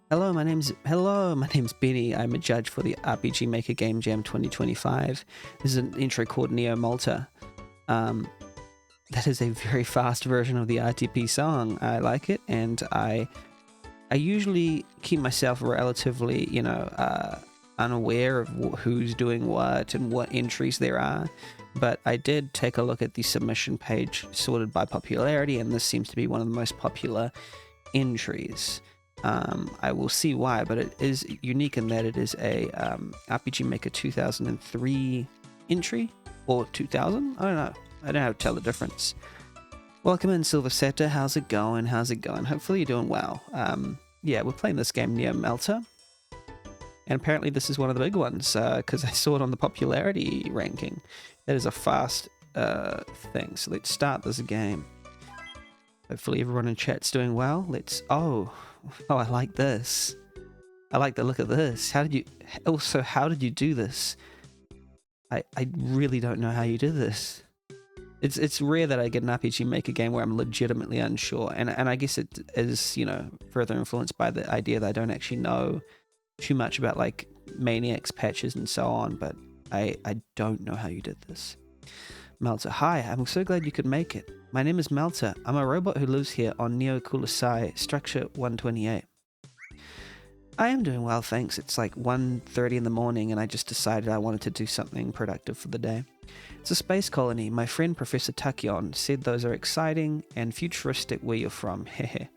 Hello, my name's Benny. I'm a judge for the RPG Maker Game Jam 2025. This is an intro called Neo Malta. Um, that is a very fast version of the RTP song. I like it, and I usually keep myself relatively, unaware of who's doing what and what entries there are. But I did take a look at the submission page sorted by popularity, and this seems to be one of the most popular entries. I will see why, but it is unique in that it is a RPG Maker 2003 entry, or 2000? I don't know. I don't know how to tell the difference. Welcome in, Silver Scepter. How's it going? Hopefully you're doing well. Yeah, we're playing this game near Malta, and apparently this is one of the big ones because I saw it on the popularity ranking. That is a fast thing. So let's start this game. Hopefully everyone in chat's doing well. Oh, I like this. I like the look of this. How did you do this? I really don't know how you did this. It's rare that I get an RPG Maker game where I'm legitimately unsure, and I guess it is, further influenced by the idea that I don't actually know too much about like Maniacs patches and so on, but I don't know how you did this. Malta, hi, I'm so glad you could make it. My name is Malta. I'm a robot who lives here on Neo Kulisai, Structure 128. I am doing well, thanks. It's like 1:30 in the morning and I just decided I wanted to do something productive for the day. It's a space colony. My friend Professor Tachyon said those are exciting and futuristic where you're from. Hehe.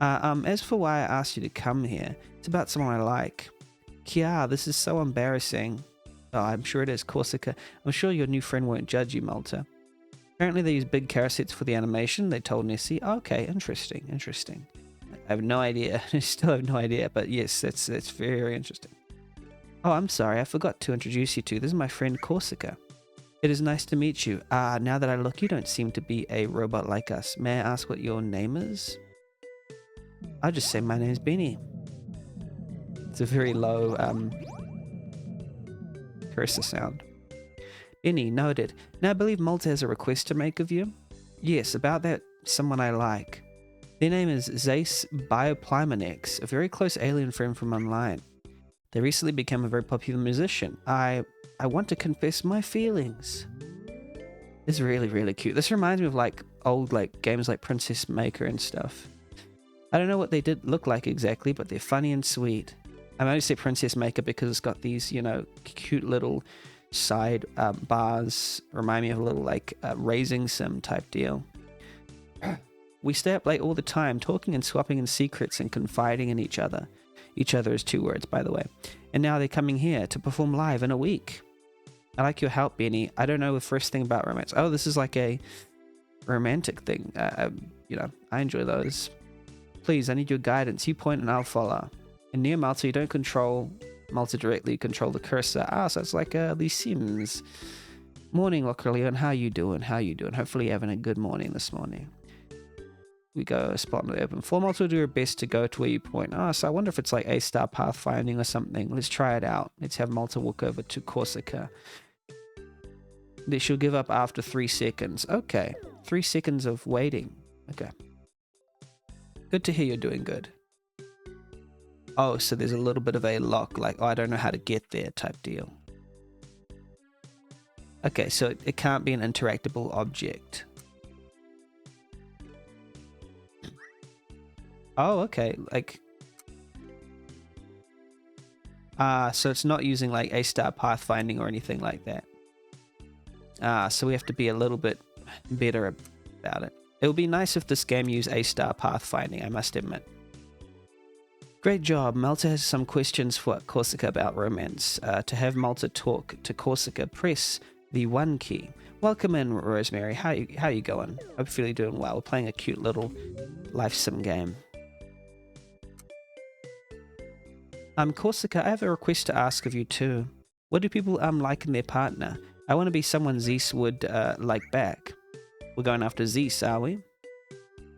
As for why I asked you to come here, it's about someone I like. Kia, this is so embarrassing. Oh, I'm sure it is, Corsica. I'm sure your new friend won't judge you, Malta. Apparently they use big carasets for the animation, they told Nessie. Oh, okay, interesting. I have no idea. I still have no idea, but yes, that's very interesting. Oh, I'm sorry, I forgot to introduce you to. This is my friend Corsica. It is nice to meet you. Now that I look, you don't seem to be a robot like us. May I ask what your name is? I'll just say my name is Benny. It's a very low, cursor sound. Benny, noted. Now I believe Malta has a request to make of you. Yes, about that someone I like. Their name is Zace Bioplymonex, a very close alien friend from online. They recently became a very popular musician. I want to confess my feelings. It's really cute. This reminds me of like old games like Princess Maker and stuff. I don't know what they did look like exactly, but they're funny and sweet. I only say Princess Maker because it's got these, cute little side bars. Remind me of a little raising sim type deal. We stay up late all the time, talking and swapping in secrets and confiding in each other. Each other is 2 words, by the way. And now they're coming here to perform live in a week. I like your help, Benny. I don't know the first thing about romance. Oh, this is like a romantic thing. I enjoy those. Please, I need your guidance. You point and I'll follow. In near Malta, you don't control Malta directly, you control the cursor. So it's like The Sims. Morning, Lockerleon. How you doing? Hopefully you're having a good morning this morning. We go a spot in the open floor. Malta will do her best to go to where you point. So I wonder if it's like A-star pathfinding or something. Let's try it out. Let's have Malta walk over to Corsica. She'll give up after 3 seconds. Okay. 3 seconds of waiting. Okay. Good to hear you're doing good. Oh, so there's a little bit of a lock, I don't know how to get there type deal. Okay, so it can't be an interactable object. Oh, okay, so it's not using A-star pathfinding or anything like that. So we have to be a little bit better about it. It would be nice if this game used A-star pathfinding, I must admit. Great job. Malta has some questions for Corsica about romance. To have Malta talk to Corsica, press the 1 key. Welcome in, Rosemary. How you going? Hopefully you're doing well. We're playing a cute little life sim game. Corsica, I have a request to ask of you too. What do people like in their partner? I want to be someone Zeus would like back. We're going after Zeus, are we?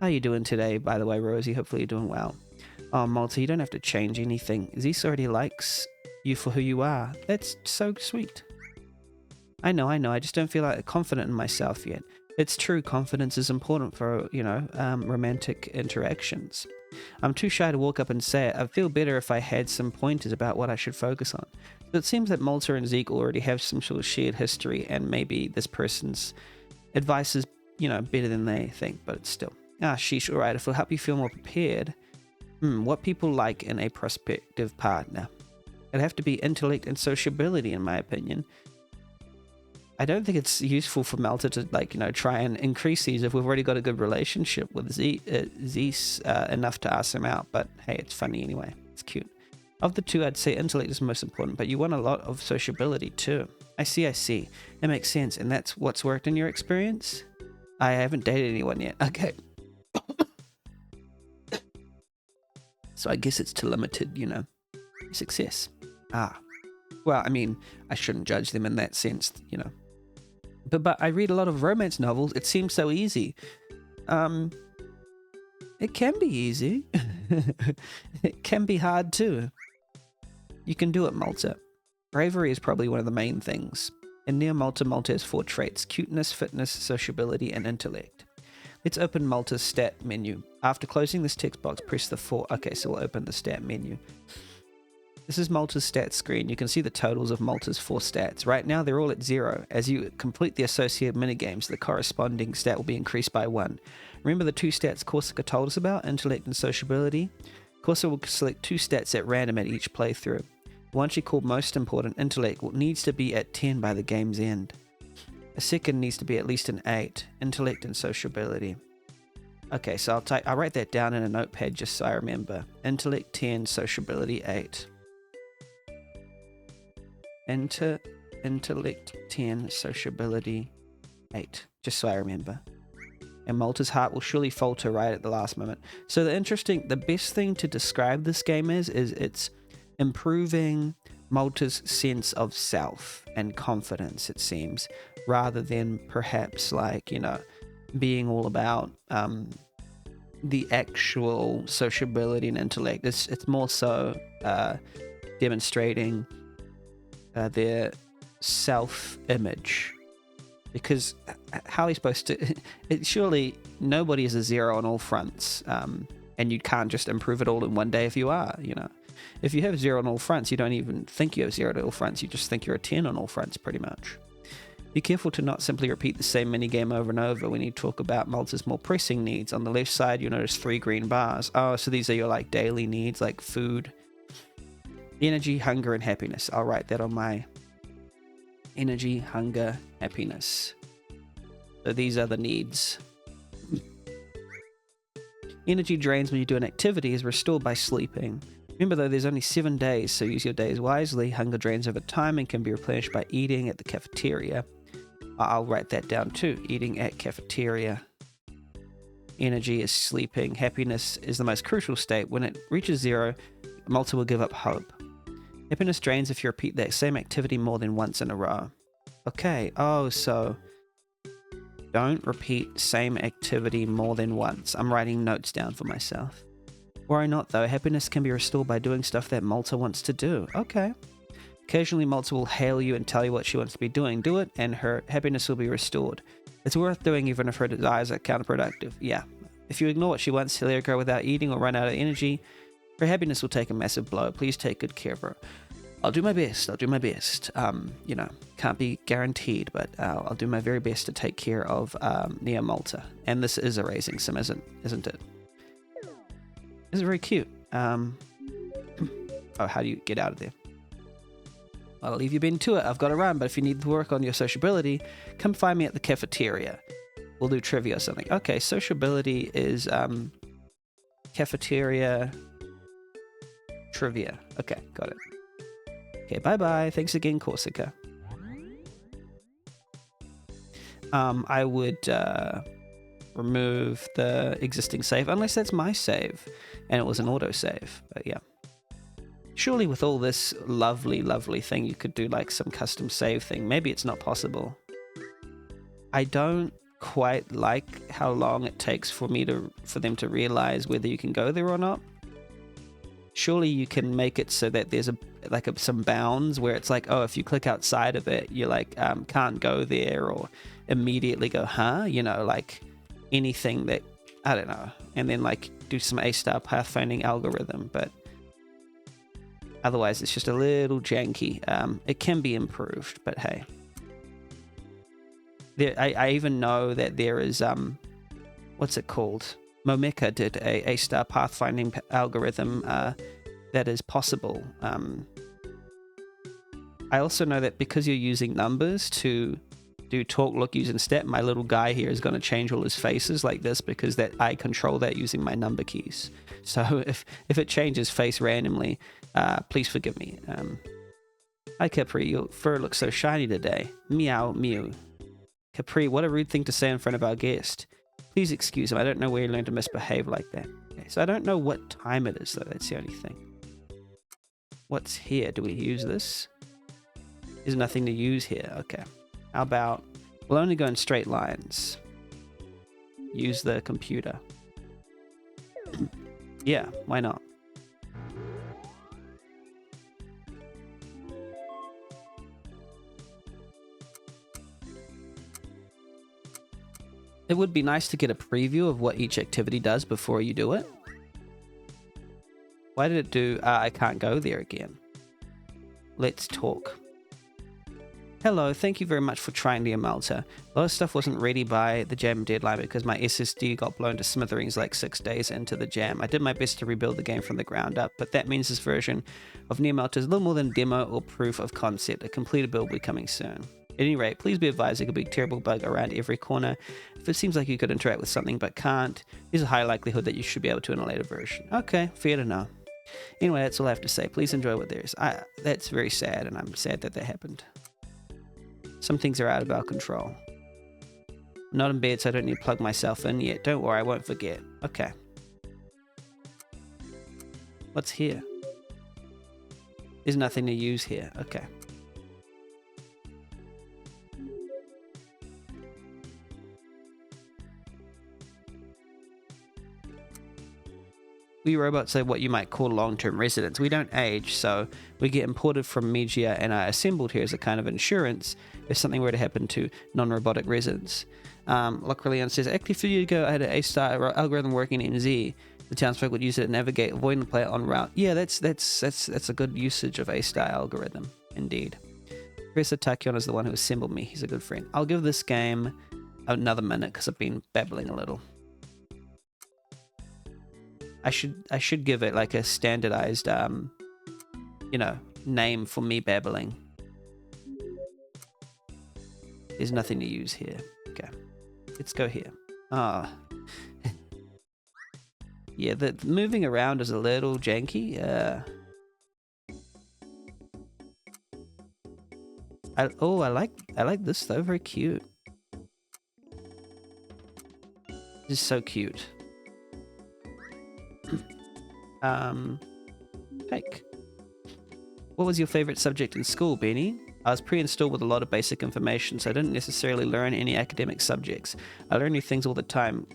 How you doing today, by the way, Rosie? Hopefully you're doing well. Oh, Malta, you don't have to change anything. Zeus already likes you for who you are. That's so sweet. I know. I just don't feel confident in myself yet. It's true, confidence is important for, romantic interactions. I'm too shy to walk up and say it. I'd feel better if I had some pointers about what I should focus on. So it seems that Malta and Zeke already have some sort of shared history, and maybe this person's advice is, better than they think, but it's still. Sheesh, all right, if it'll help you feel more prepared. What people like in a prospective partner. It'd have to be intellect and sociability, in my opinion. I don't think it's useful for Malta to, try and increase these if we've already got a good relationship with Zeus enough to ask him out. But hey, it's funny anyway. It's cute. Of the two, I'd say intellect is most important, but you want a lot of sociability too. I see. That makes sense. And that's what's worked in your experience? I haven't dated anyone yet. Okay. So I guess it's to limited, success. Well, I mean, I shouldn't judge them in that sense, But I read a lot of romance novels. It seems so easy. It can be easy. It can be hard too. You can do it, Malta. Bravery is probably one of the main things. In Neo Malta, Malta has 4 traits: cuteness, fitness, sociability, and intellect. Let's open Malta's stat menu. After closing this text box, press the 4. Okay, so we'll open the stat menu. This is Malta's stats screen. You can see the totals of Malta's 4 stats. Right now, they're all at 0. As you complete the associated minigames, the corresponding stat will be increased by 1. Remember the 2 stats Corsica told us about, intellect and sociability? Corsica will select 2 stats at random at each playthrough. One she called most important, intellect, needs to be at 10 by the game's end. A second needs to be at least an 8, intellect and sociability. Okay, so I'll write that down in a notepad just so I remember. Intellect 10, sociability 8. Intellect 10, sociability 8, just so I remember. And Malta's heart will surely falter right at the last moment. So the best thing to describe this game is it's improving Malta's sense of self and confidence, it seems, rather than perhaps being all about the actual sociability and intellect. It's more so demonstrating their self-image, because how are you supposed to surely nobody is a 0 on all fronts, and you can't just improve it all in one day. If you are, if you have 0 on all fronts, you don't even think you have 0 on all fronts, you just think you're a 10 on all fronts pretty much. Be careful to not simply repeat the same minigame over and over when you talk about Malta's more pressing needs. On the left side, you'll notice 3 green bars. Oh, so these are your daily needs, like food, energy, hunger, and happiness. I'll write that on my energy, hunger, happiness. So these are the needs. Energy drains when you do an activity is restored by sleeping. Remember though, there's only 7 days, so use your days wisely. Hunger drains over time and can be replenished by eating at the cafeteria. I'll write that down too. Eating at cafeteria. Energy is sleeping. Happiness is the most crucial state. When it reaches 0, Malta will give up hope. Happiness drains if you repeat that same activity more than once in a row. Okay, so don't repeat same activity more than once. I'm writing notes down for myself. Worry not though, happiness can be restored by doing stuff that Malta wants to do. Okay. Occasionally Malta will hail you and tell you what she wants to be doing. Do it and her happiness will be restored. It's worth doing even if her desires are counterproductive. Yeah. If you ignore what she wants, let her go without eating or run out of energy, her happiness will take a massive blow. Please take good care of her. I'll do my best. Can't be guaranteed, but I'll do my very best to take care of Neo Malta. And this is a racing sim, isn't it? It's very cute. Oh, how do you get out of there? I'll leave you been to it. I've got to run, but if you need to work on your sociability, come find me at the cafeteria. We'll do trivia or something. Okay, sociability is cafeteria trivia. Okay, got it. Okay, bye-bye. Thanks again, Corsica. I would remove the existing save, unless that's my save, and it was an autosave. But yeah. Surely with all this lovely, lovely thing, you could do some custom save thing. Maybe it's not possible. I don't quite like how long it takes for them to realize whether you can go there or not. Surely you can make it so that there's some bounds where it's if you click outside of it, you can't go there, or immediately go, anything that, I don't know. And then do some A-star pathfinding algorithm, but otherwise it's just a little janky. It can be improved, but hey. I even know that there is, what's it called? Momeka did a A-star pathfinding algorithm that is possible. I also know that because you're using numbers to do talk, look, use, and step, my little guy here is going to change all his faces like this because that I control that using my number keys. So if it changes face randomly, please forgive me. Hi Capri, your fur looks so shiny today. Meow, mew. Capri, what a rude thing to say in front of our guest. Please excuse him, I don't know where you learned to misbehave like that. Okay, so I don't know what time it is though, that's the only thing. What's here? Do we use this? There's nothing to use here. Okay. How about we'll only go in straight lines. Use the computer. Yeah, why not? It would be nice to get a preview of what each activity does before you do it. Why did it do... I can't go there again. Let's talk. Hello, thank you very much for trying near Malta. A lot of stuff wasn't ready by the jam deadline because my SSD got blown to smithereens like 6 days into the jam. I did my best to rebuild the game from the ground up, but that means this version of Near Malta is a little more than demo or proof of concept. A completed build will be coming soon. At any rate, please be advised there could be a terrible bug around every corner. If it seems like you could interact with something but can't, there's a high likelihood that you should be able to in a later version. Okay, fair to know. Anyway, that's all I have to say. Please enjoy what there is. That's very sad, and I'm sad that happened. Some things are out of our control. I'm not in bed, so I don't need to plug myself in yet. Don't worry, I won't forget. Okay. What's here? There's nothing to use here. Okay. We robots are what you might call long-term residents. We don't age, so we get imported from Media and are assembled here as a kind of insurance if something were to happen to non-robotic residents. Lockerleon says, actually a few years ago I had an A-star algorithm working in NZ. The townsfolk would use it to navigate, avoiding the player en route. Yeah, that's a good usage of A-star algorithm, indeed. Professor Takion is the one who assembled me. He's a good friend. I'll give this game another minute because I've been babbling a little. I should give it like a standardized, name for me babbling. There's nothing to use here. Okay, let's go here. Ah, yeah, the moving around is a little janky. I like this though. Very cute. This is so cute. Take. What was your favorite subject in school, Benny? I was pre-installed with a lot of basic information, so I didn't necessarily learn any academic subjects. I learn new things all the time.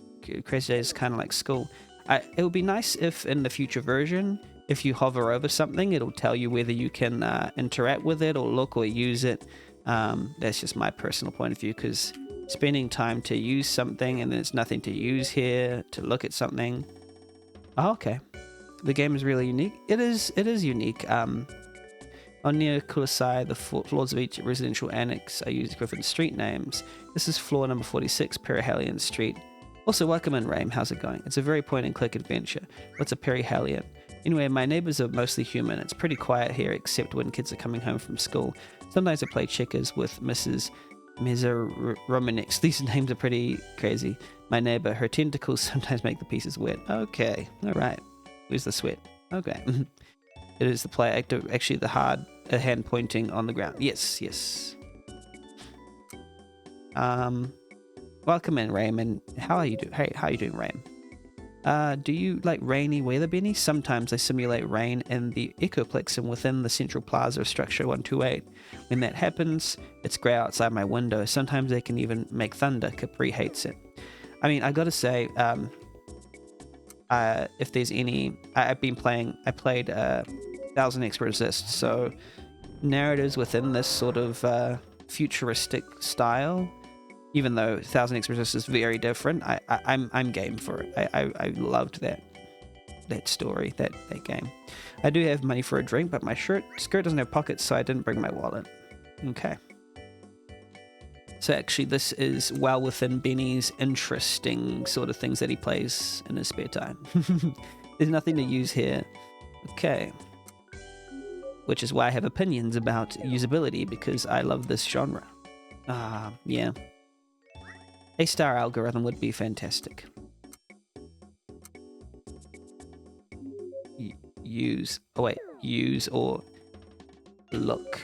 Crazy Days is kind of like school. It would be nice if in the future version, if you hover over something, it'll tell you whether you can interact with it or look or use it. That's just my personal point of view, because spending time to use something and there's nothing to use here to look at something. Oh, okay. The game is really unique. It is unique. On near Kulasai, the floors of each residential annex are used Griffin street names. This is floor number 46, Perihelion Street. Also, welcome in, Rame. How's it going? It's a very point-and-click adventure. What's a Perihelion? Anyway, my neighbors are mostly human. It's pretty quiet here, except when kids are coming home from school. Sometimes I play checkers with Mrs. Romanix. These names are pretty crazy. My neighbor, her tentacles sometimes make the pieces wet. Okay, alright. Where's the sweat? Okay. It is the play actor, actually the hard hand pointing on the ground. Yes. Welcome in, Raymond. How are you doing? Hey, how are you doing, Raym? Do you like rainy weather, Benny? Sometimes I simulate rain in the Ecoplex and within the Central Plaza of Structure 128. When that happens, it's grey outside my window. Sometimes they can even make thunder. Capri hates it. I mean, I gotta say, if there's any... I played 1000x Resist, so narratives within this sort of futuristic style, even though 1000x Resist is very different, I'm game for it. I loved that. that story, that game. I do have money for a drink, but my skirt doesn't have pockets, so I didn't bring my wallet. Okay. So actually this is well within Benny's interesting sort of things that he plays in his spare time. There's nothing to use here. Okay. Which is why I have opinions about usability, because I love this genre. Yeah. A star algorithm would be fantastic. Use or look.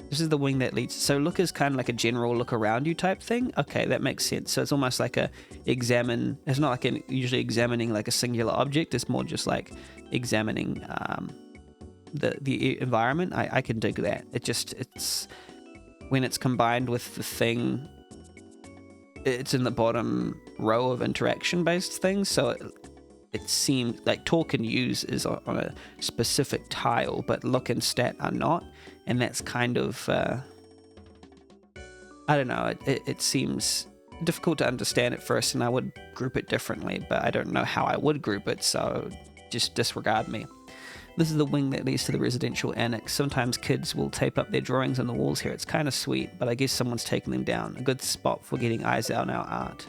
This is the wing that leads. So look is kind of like a general look around you type thing. Okay, that makes sense. So it's almost like a examine. It's not like usually examining like a singular object. It's more just like examining the environment. I can dig that. It's when it's combined with the thing. It's in the bottom row of interaction based things. So it seems like talk and use is on a specific tile, but look and stat are not. And that's kind of, I don't know, it seems difficult to understand at first, and I would group it differently, but I don't know how I would group it, so just disregard me. This is the wing that leads to the residential annex. Sometimes kids will tape up their drawings on the walls here. It's kind of sweet, but I guess someone's taken them down. A good spot for getting eyes on our art.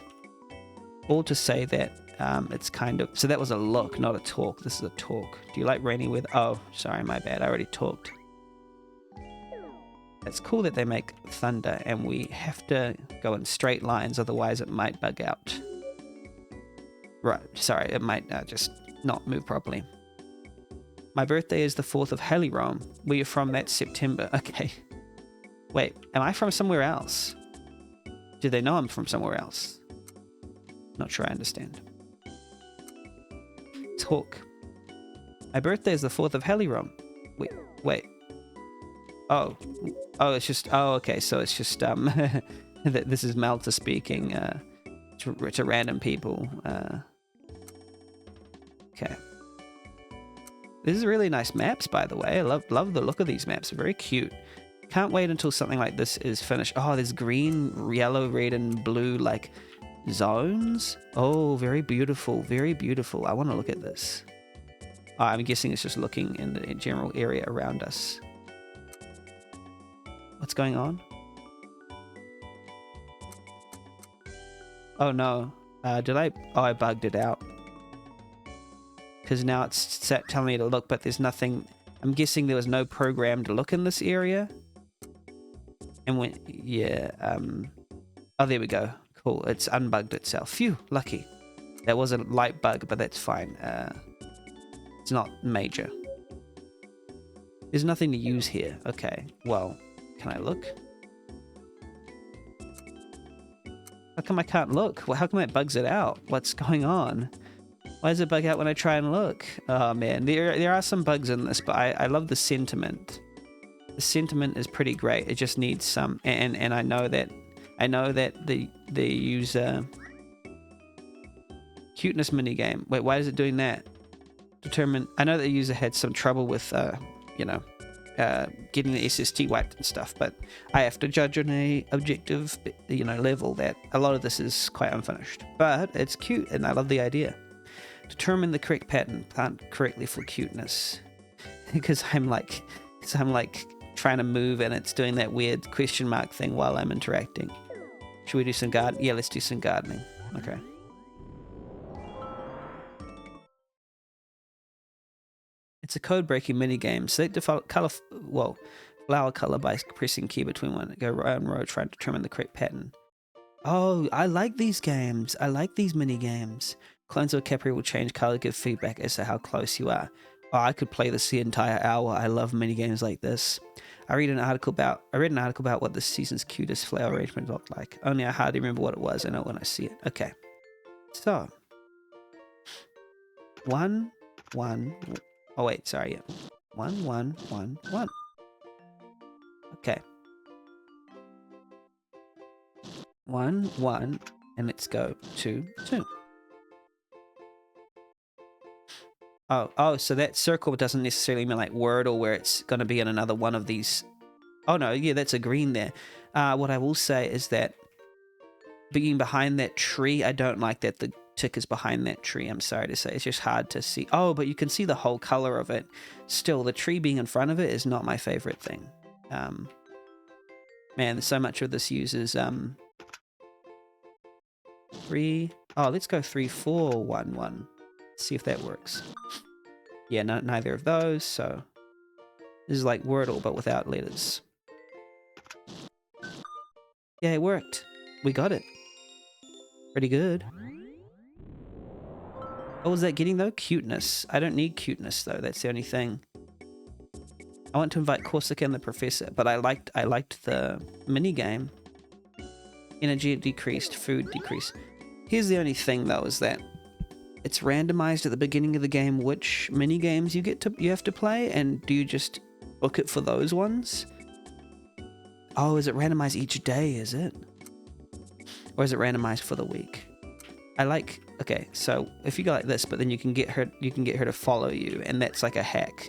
All to say that it's kind of... So that was a look, not a talk. This is a talk. Do you like rainy weather? Oh, sorry, my bad. I already talked. It's cool that they make thunder, and we have to go in straight lines, otherwise it might bug out. Right, sorry, it might just not move properly. My birthday is the 4th of Helirom. Where you're from, that's September. Okay. Wait, am I from somewhere else? Do they know I'm from somewhere else? Not sure I understand. Talk. My birthday is the 4th of Helirom. Wait. Oh, it's just, okay, so it's just, this is Malta speaking, to random people, okay. This is really nice maps, by the way. I love the look of these maps, very cute. Can't wait until something like this is finished. Oh, there's green, yellow, red, and blue, like, zones. Oh, very beautiful, very beautiful. I want to look at this. Oh, I'm guessing it's just looking in the general area around us. What's going on? Oh no. I bugged it out. Because now it's telling me to look, but there's nothing. I'm guessing there was no program to look in this area. And when, yeah, oh, there we go. Cool. It's unbugged itself. Phew, lucky. That was a light bug, but that's fine. It's not major. There's nothing to use here. Okay, well. Can I look? How come I can't look? Well, how come it bugs it out? What's going on? Why does it bug out when I try and look? Oh man, there are some bugs in this, but I love the sentiment. The sentiment is pretty great. It just needs some, and I know that the user cuteness minigame. Wait, why is it doing that? Determine. I know the user had some trouble with getting the SSD wiped and stuff, but I have to judge on a objective, level that a lot of this is quite unfinished. But it's cute, and I love the idea. Determine the correct pattern, plant correctly for cuteness. Because I'm like trying to move, and it's doing that weird question mark thing while I'm interacting. Should we do some garden? Yeah, let's do some gardening. Okay. It's a code-breaking minigame. Select default flower color by pressing key between one. Go row and row, try to determine the correct pattern. Oh, I like these games. I like these minigames. Clones of Capri will change color, give feedback as to how close you are. Oh, I could play this the entire hour. I love minigames like this. I read an article about what this season's cutest flower arrangement looked like. Only I hardly remember what it was. I know when I see it. Okay. So. 1, 1. Oh wait, sorry, yeah. 1, 1, 1, 1. Okay. 1, 1, and let's go 2, 2. Oh, so that circle doesn't necessarily mean like Wordle where it's going to be in another one of these. Oh no, yeah, that's a green there. What I will say is that being behind that tree, I don't like that tick is behind that tree. I'm sorry to say. It's just hard to see. Oh, but you can see the whole color of it. Still, the tree being in front of it is not my favorite thing. Man, so much of this uses 3. Oh, let's go 3, 4, 1, 1. See if that works. Yeah, no, neither of those. So this is like Wordle, but without letters. Yeah, it worked. We got it. Pretty good. What was that getting though? Cuteness. I don't need cuteness though. That's the only thing. I want to invite Corsica and the Professor, but I liked the mini game. Energy decreased, food decreased. Here's the only thing though, is that it's randomized at the beginning of the game which mini games you have to play, and do you just book it for those ones? Oh, is it randomized each day? Is it, or is it randomized for the week? Okay, so if you go like this, but then you can get her to follow you, and that's like a hack.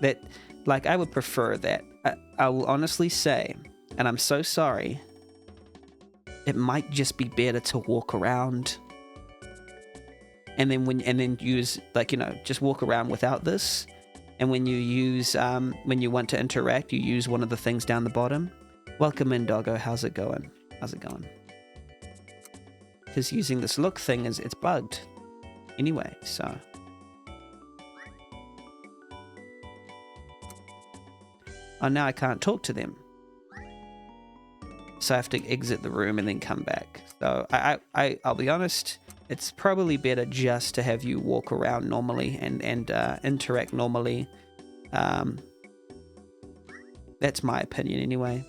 That, like, I would prefer that. I will honestly say, and I'm so sorry, it might just be better to walk around, and then use, like, you know, just walk around without this, and when you use when you want to interact, you use one of the things down the bottom. Welcome in, doggo. How's it going? Because using this look thing it's bugged anyway, so. Oh, now I can't talk to them. So I have to exit the room and then come back. So I'll be honest, it's probably better just to have you walk around normally and interact normally. That's my opinion anyway.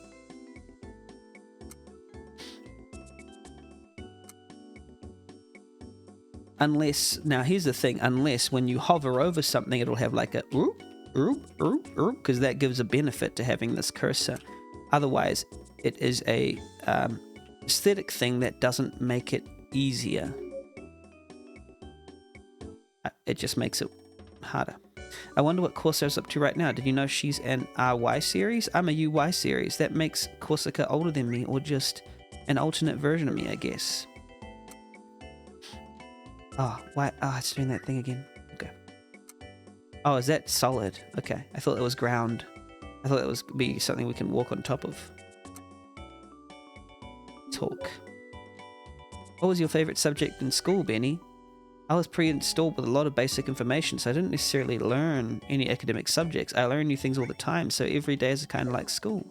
Unless, now here's the thing, unless when you hover over something, it'll have like a oop, because that gives a benefit to having this cursor. Otherwise, it is a aesthetic thing that doesn't make it easier. It just makes it harder. I wonder what Corsair's up to right now. Did you know she's an RY series? I'm a UY series. That makes Corsica older than me, or just an alternate version of me, I guess. Oh, why? Oh, it's doing that thing again. Okay. Oh, is that solid? Okay. I thought it was ground. I thought it was be something we can walk on top of. Talk. What was your favorite subject in school, Benny? I was pre-installed with a lot of basic information, so I didn't necessarily learn any academic subjects. I learn new things all the time, so every day is kind of like school.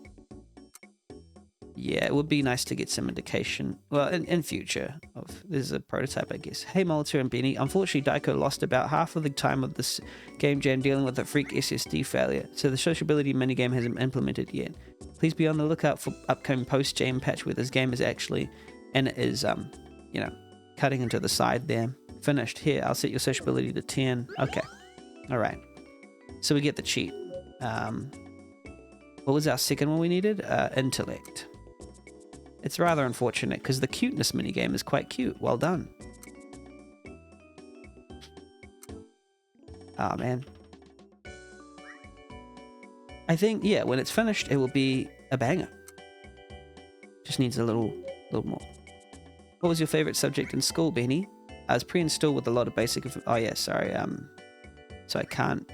Yeah, it would be nice to get some indication. Well, in future, this is a prototype, I guess. Hey, Malta and Benny. Unfortunately, Daiko lost about half of the time of this game jam dealing with a freak SSD failure, so the sociability minigame hasn't implemented yet. Please be on the lookout for upcoming post-jam patch where this game is actually, and it is, you know, cutting into the side there. Finished. Here, I'll set your sociability to 10. Okay. All right. So we get the cheat. What was our second one we needed? Intellect. It's rather unfortunate because the cuteness minigame is quite cute. Well done. Oh, man. I think, yeah, when it's finished, it will be a banger. Just needs a little more. What was your favorite subject in school, Benny? I was pre-installed with a lot of basic... Oh, yeah, sorry. So I can't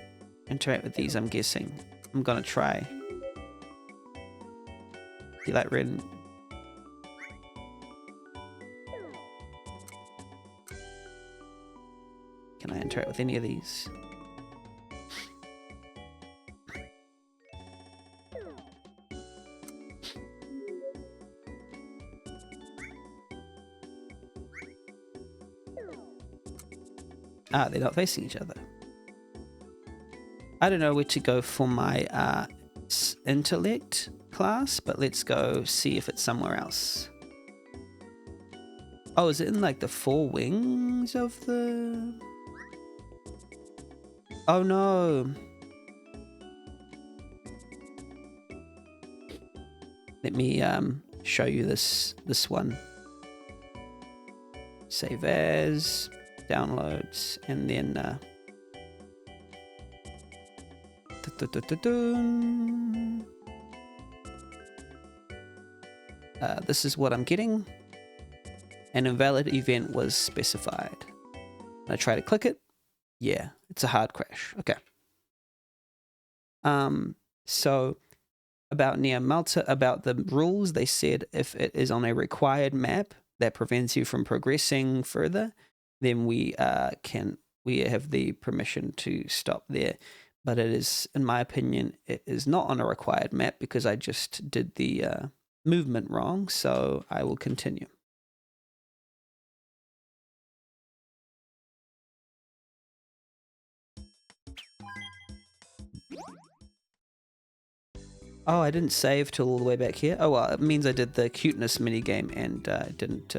interact with these, I'm guessing. I'm gonna try. Do you like red? Can I interact with any of these? Ah, they're not facing each other. I don't know where to go for my intellect class, but let's go see if it's somewhere else. Oh, is it in like the 4 wings of the... Oh no. Let me show you this one. Save as, downloads, and then this is what I'm getting. An invalid event was specified. I try to click it. Yeah, it's a hard crash. Okay. So about near Malta, about the rules, they said if it is on a required map that prevents you from progressing further, then we have the permission to stop there. But it is, in my opinion, it is not on a required map because I just did the movement wrong. So I will continue. Oh, I didn't save till all the way back here. Oh, well, it means I did the cuteness minigame and didn't...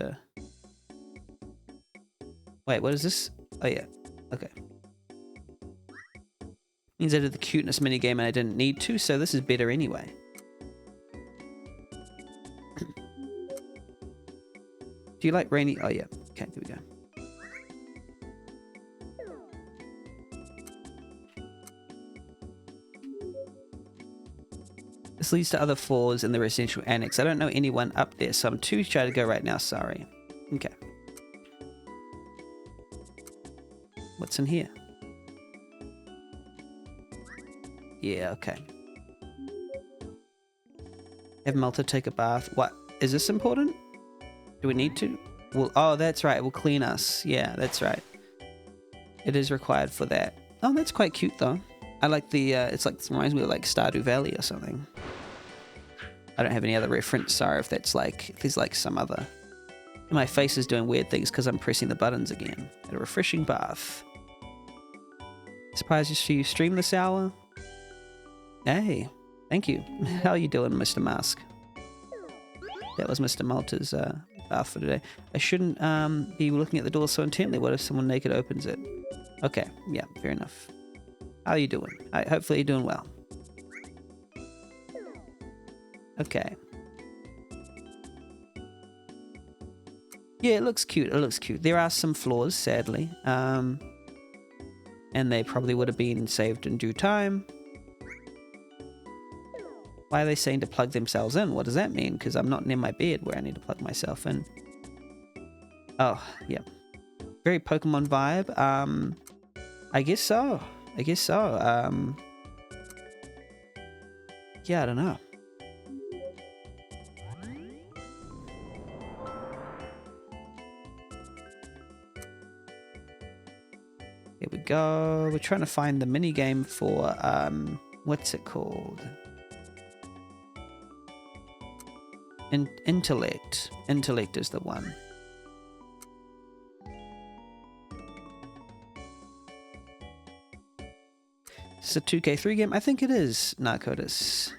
Wait, what is this? Oh, yeah. Okay. Means I did the cuteness minigame and I didn't need to, so this is better anyway. Do you like rainy? Oh, yeah. Okay, here we go. This leads to other floors in the residential annex. I don't know anyone up there, so I'm too shy to go right now. Sorry. Okay. What's in here? Yeah, okay. Have Malta take a bath. What? Is this important? Do we need to? Well, oh, that's right. It will clean us. Yeah, that's right. It is required for that. Oh, that's quite cute, though. I like the, it's like, it reminds me of like Stardew Valley or something. I don't have any other reference. Sorry if that's like, if there's like some other. My face is doing weird things because I'm pressing the buttons again. A refreshing bath. Surprised to see you stream this hour. Hey, thank you. How are you doing, Mr. Mask? That was Mr. Malta's bath for today. I shouldn't be looking at the door so intently. What if someone naked opens it? Okay, yeah, fair enough. How are you doing? Hopefully you're doing well. Okay. Yeah, it looks cute. It looks cute. There are some flaws, sadly. And they probably would have been saved in due time. Why are they saying to plug themselves in? What does that mean? Because I'm not near my bed where I need to plug myself in. Oh, yeah. Very Pokemon vibe. I guess so. I guess so. Yeah, I don't know. Here we go. We're trying to find the mini game for what's it called? Intellect. Intellect is the one. It's a 2K3 game. I think it is, Narcotis.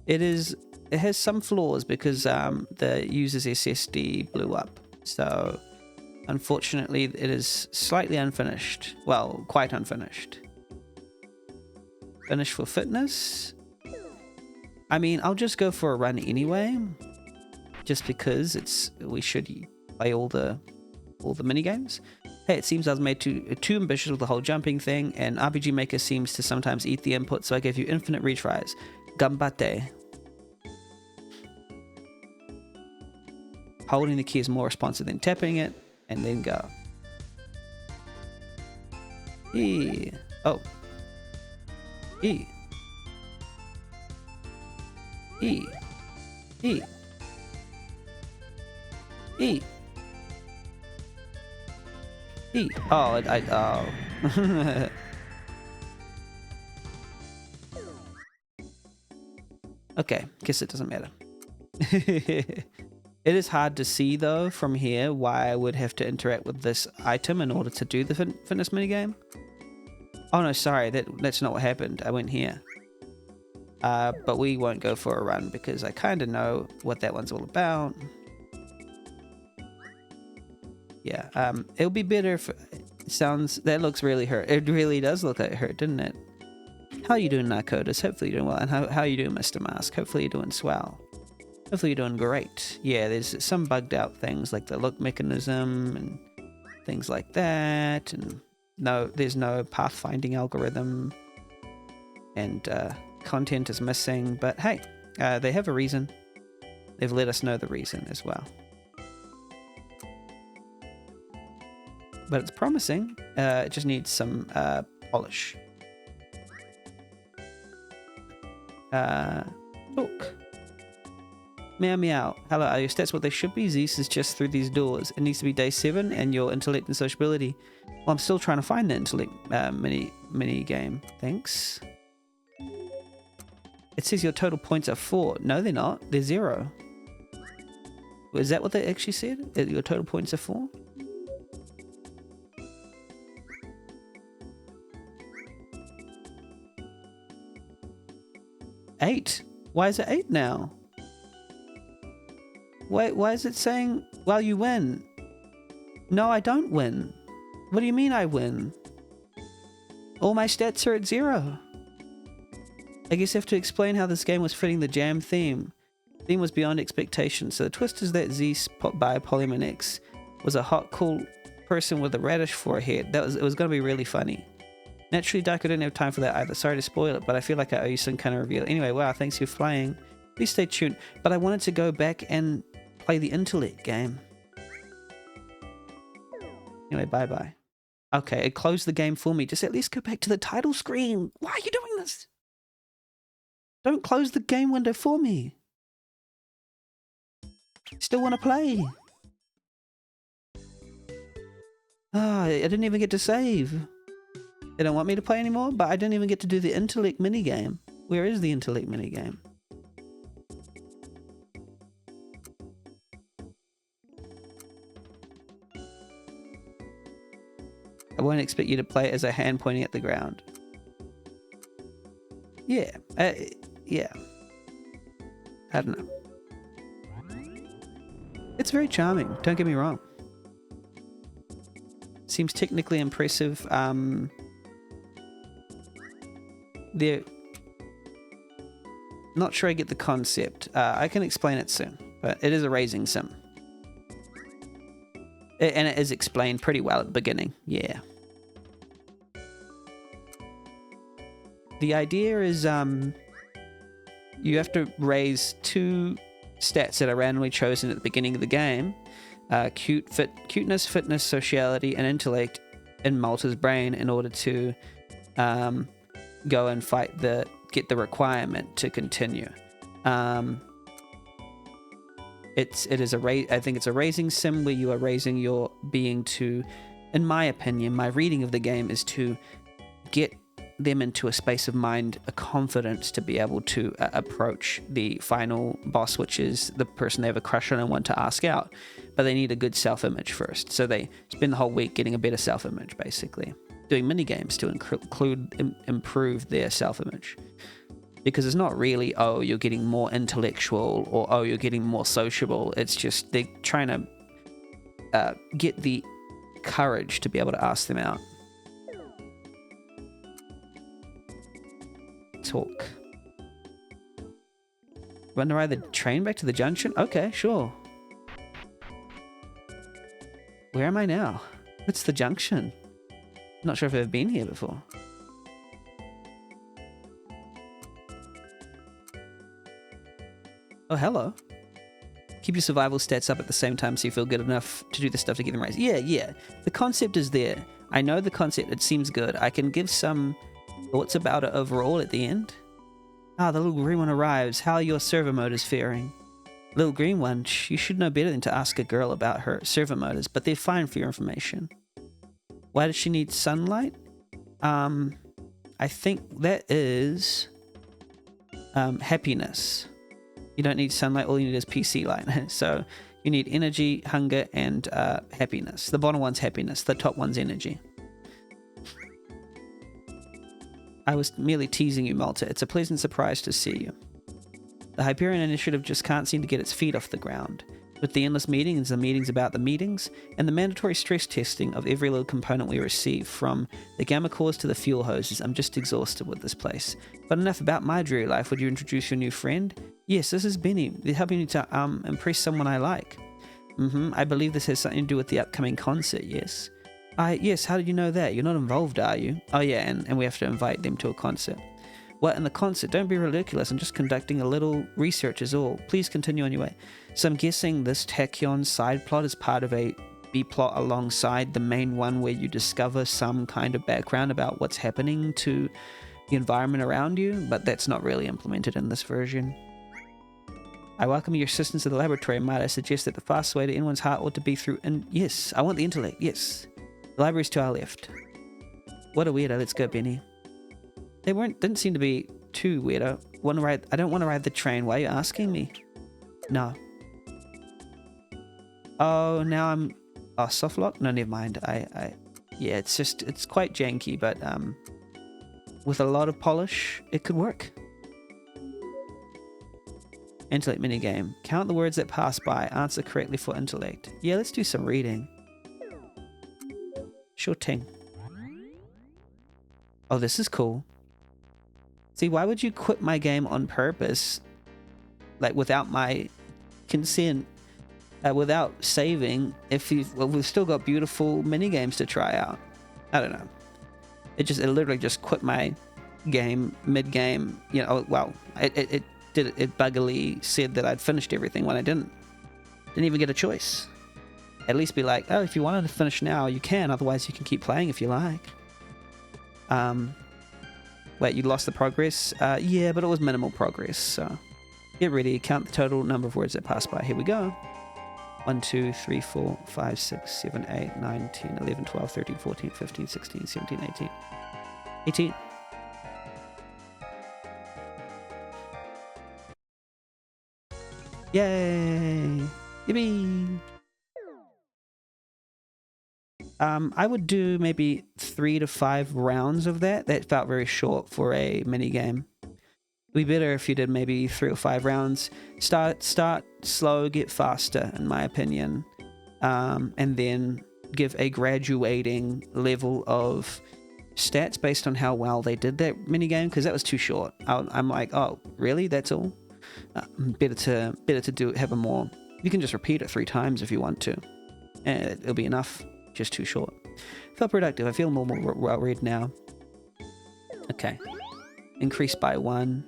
It is. It has some flaws because the user's SSD blew up. So, unfortunately, it is slightly unfinished. Well, quite unfinished. Finish for fitness. I mean, I'll just go for a run anyway, just because we should play all the mini games. Hey, it seems I was made too ambitious with the whole jumping thing, and RPG Maker seems to sometimes eat the input, so I gave you infinite retries. Gambate. Holding the key is more responsive than tapping it, and then go. E. Oh. E. E. E. E. E. Oh, oh. Okay, guess it doesn't matter. It is hard to see, though, from here why I would have to interact with this item in order to do the fitness minigame. Oh, no, sorry, that's not what happened. I went here. But we won't go for a run because I kind of know what that one's all about. Yeah, it'll be better if that looks really hurt. It really does look like it hurt, didn't it? How are you doing, Narcotis? Hopefully you're doing well. And how are you doing, Mr. Mask? Hopefully you're doing swell. Hopefully you're doing great. Yeah, there's some bugged out things like the look mechanism and things like that. And there's no pathfinding algorithm. And content is missing. But hey, they have a reason. They've let us know the reason as well. but it's promising. It just needs some polish. Look. Meow meow. Hello, are your stats what they should be? Zeus is just through these doors. It needs to be day 7 and your intellect and sociability. Well, I'm still trying to find the intellect mini game. Thanks. It says your total points are 4. No, they're not. They're 0. Is that what they actually said? That your total points are 4? Eight. Why is it 8 now? Wait, why is it saying, well, you win? No, I don't win. What do you mean I win? All my stats are at 0. I guess I have to explain how this game was fitting the jam theme. The theme was beyond expectation. So the twist is that Zeus by Polymer X was a hot, cool person with a radish forehead. It was going to be really funny. Naturally, Dark, I didn't have time for that either. Sorry to spoil it, but I feel like I owe you some kind of reveal. Anyway, wow, thanks for playing. Please stay tuned. But I wanted to go back and play the intellect game. Anyway, bye-bye. Okay, it closed the game for me. Just at least go back to the title screen. Why are you doing this? Don't close the game window for me. Still want to play. Ah, I didn't even get to save. They don't want me to play anymore, but I didn't even get to do the intellect minigame. Where is the intellect minigame? I won't expect you to play it as a hand pointing at the ground. Yeah. Yeah. I don't know. It's very charming, don't get me wrong. Seems technically impressive. They're not sure I get the concept. I can explain it soon, but it is a raising sim. And it is explained pretty well at the beginning, yeah. The idea is you have to raise 2 stats that are randomly chosen at the beginning of the game. Cuteness, fitness, sociality, and intellect in Malta's brain in order to go and get the requirement to continue. I think it's a raising sim where you are raising your being to, in my opinion, my reading of the game is to get them into a space of mind, a confidence to be able to approach the final boss, which is the person they have a crush on and want to ask out. But they need a good self-image first. So they spend the whole week getting a better self-image, basically. Doing mini-games to improve their self-image. Because it's not really, oh, you're getting more intellectual or, oh, you're getting more sociable. It's just they're trying to get the courage to be able to ask them out. Talk. Want to ride the train back to the junction? Okay, sure. Where am I now? It's the junction. Not sure if I've ever been here before. Oh, hello. Keep your survival stats up at the same time so you feel good enough to do the stuff to get them raised. Yeah. The concept is there. I know the concept. It seems good. I can give some thoughts about it overall at the end. Ah, the little green one arrives. How are your servo motors faring? Little green one, you should know better than to ask a girl about her servo motors, but they're fine for your information. Why does she need sunlight? I think that is happiness. You don't need sunlight, all you need is PC light. So you need energy, hunger, and happiness. The bottom one's happiness, the top one's energy. I was merely teasing you, Malta. It's a pleasant surprise to see you. The Hyperion Initiative just can't seem to get its feet off the ground. With the endless meetings, the meetings about the meetings, and the mandatory stress testing of every little component we receive, from the gamma cores to the fuel hoses, I'm just exhausted with this place. But enough about my dreary life. Would you introduce your new friend? Yes, this is Benny. They're helping me to impress someone I like. I believe this has something to do with the upcoming concert, yes. Yes, how did you know that? You're not involved, are you? Oh yeah, and we have to invite them to a concert. Well, in the concert, don't be ridiculous. I'm just conducting a little research is all. Please continue on your way. So I'm guessing this Tachyon side plot is part of a B-plot alongside the main one where you discover some kind of background about what's happening to the environment around you, but that's not really implemented in this version. I welcome your assistance to the laboratory. Might I suggest that the fastest way to anyone's heart ought to be through... Yes, I want the intellect, yes. The library's to our left. What a weirdo. Let's go, Benny. They didn't seem to be too weirdo. I don't want to ride the train. Why are you asking me? No. Oh, now I'm... Oh, soft lock? No, never mind. Yeah, it's quite janky, but with a lot of polish, it could work. Intellect minigame. Count the words that pass by. Answer correctly for intellect. Yeah, let's do some reading. Sure thing. Oh, this is cool. See, why would you quit my game on purpose? Like, without my consent, without saving, if we've still got beautiful minigames to try out. I don't know. It literally just quit my game mid-game. You know, well, it buggily said that I'd finished everything when I didn't. Didn't even get a choice. At least be like, oh, if you wanted to finish now, you can. Otherwise, you can keep playing if you like. Wait, you lost the progress? Yeah, but it was minimal progress, so... Get ready. Count the total number of words that pass by. Here we go. 1, 2, 3, 4, 5, 6, 7, 8, 9, 10, 11, 12, 13, 14, 15, 16, 17, 18. 18. Yay! Yippee! I would do maybe 3 to 5 rounds of that. That felt very short for a mini game. It'd be better if you did maybe 3 or 5 rounds. Start slow, get faster, in my opinion, and then give a graduating level of stats based on how well they did that mini game, because that was too short. I'm like, oh, really? That's all? Better to do it. Have a more. You can just repeat it 3 times if you want to, and it'll be enough. Just too short. Felt productive. I feel more well read now. Okay. Increase by 1.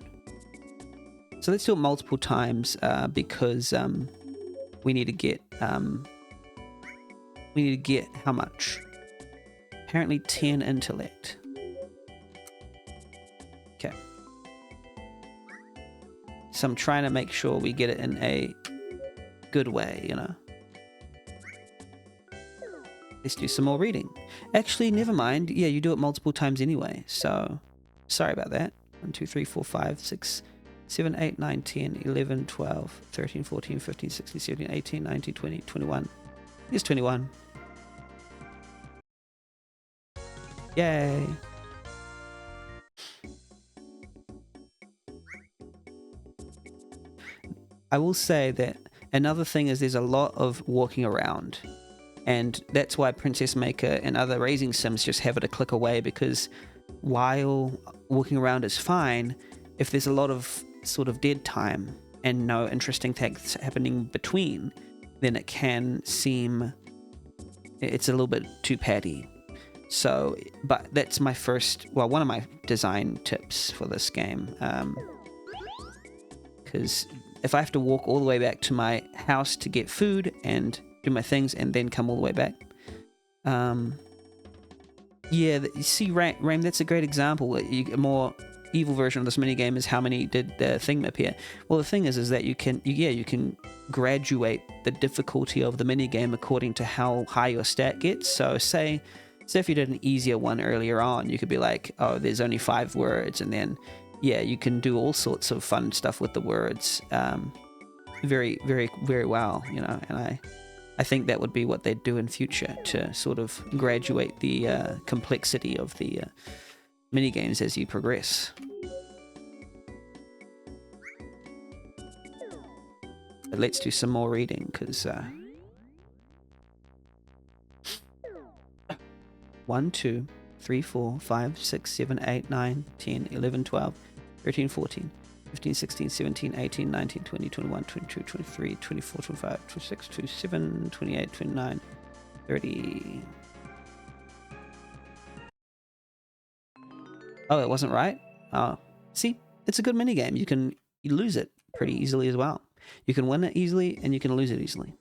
So let's do it multiple times because we need to get how much? Apparently 10 intellect. Okay. So I'm trying to make sure we get it in a good way, you know. Let's do some more reading. Actually, never mind. Yeah, you do it multiple times anyway. So, sorry about that. 1, 2, 3, 4, 5, 6, 7, 8, 9, 10, 11, 12, 13, 14, 15, 16, 17, 18, 19, 20, 21. Here's 21. Yay. I will say that another thing is there's a lot of walking around. And that's why Princess Maker and other raising sims just have it a click away, because while walking around is fine, if there's a lot of sort of dead time and no interesting things happening between, then it can seem it's a little bit too patty. So, but that's my first, well, one of my design tips for this game. Because if I have to walk all the way back to my house to get food and do my things and then come all the way back. Yeah, you see, Ram, that's a great example. A more evil version of this minigame is how many did the thing appear. Well, the thing is that you can graduate the difficulty of the minigame according to how high your stat gets. So say if you did an easier one earlier on, you could be like, oh, there's only 5 words, and then yeah, you can do all sorts of fun stuff with the words very, very, very well, you know. And I think that would be what they'd do in future to sort of graduate the complexity of the minigames as you progress. But let's do some more reading, because 1, 2, 3, 4, 5, 6, 7, 8, 9, 10, 11, 12, 13, 14, 15, 16, 17, 18, 19, 20, 21, 22, 23, 24, 25, 26, 27, 28, 29, 30. Oh, it wasn't right? Oh, see, it's a good minigame. You lose it pretty easily as well. You can win it easily and you can lose it easily.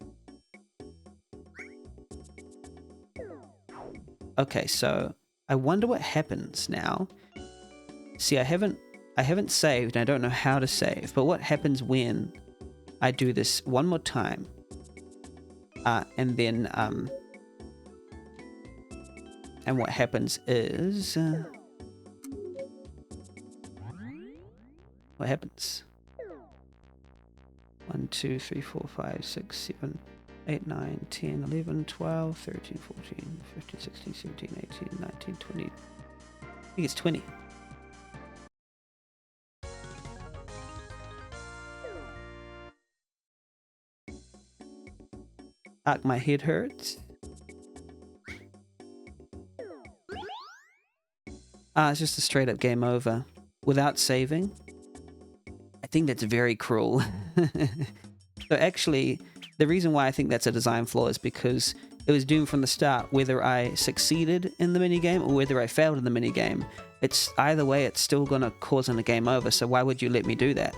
Okay, so I wonder what happens now. See, I haven't saved, and I don't know how to save, but what happens when I do this one more time? And then, and what happens is, what happens? 1, 2, 3, 4, 5, 6, 7, 8, 9, 10, 11, 12, 13, 14, 15, 16, 17, 18, 19, 20. I think it's 20. Arc, my head hurts. It's just a straight up game over. Without saving. I think that's very cruel. So actually, the reason why I think that's a design flaw is because it was doomed from the start, whether I succeeded in the minigame or whether I failed in the minigame. It's either way, it's still going to cause a game over, so why would you let me do that?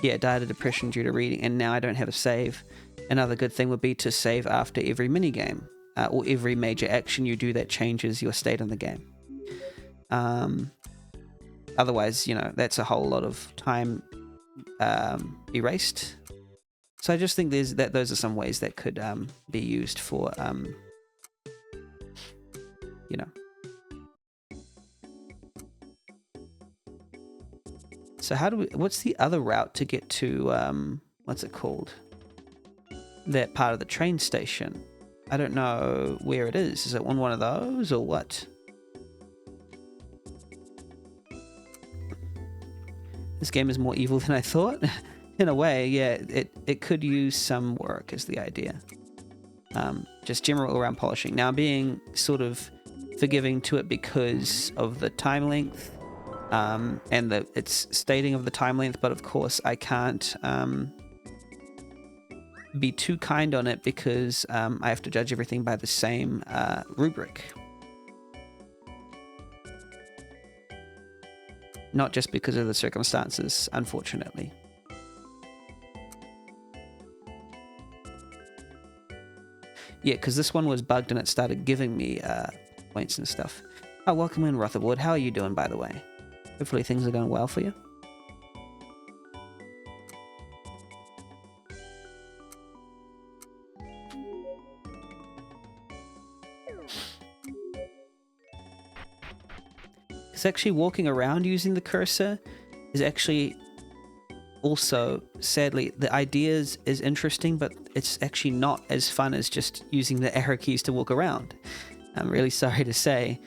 Yeah, died of depression due to reading, and now I don't have a save. Another good thing would be to save after every minigame, or every major action you do that changes your state in the game. Otherwise, you know, that's a whole lot of time erased. So I just think those are some ways that could be used for, you know. So what's the other route to get to, what's it called? That part of the train station. I don't know where it is. Is it on one of those or what? This game is more evil than I thought. In a way, yeah, it could use some work is the idea. Just general around polishing. Now I'm being sort of forgiving to it because of the time length, and its stating of the time length, but of course I can't be too kind on it because I have to judge everything by the same rubric. Not just because of the circumstances, unfortunately. Yeah, because this one was bugged and it started giving me points and stuff. Oh, welcome in, Rutherford. How are you doing, by the way? Hopefully things are going well for you. It's actually walking around using the cursor is actually also, sadly, the ideas is interesting, but it's actually not as fun as just using the arrow keys to walk around. I'm really sorry to say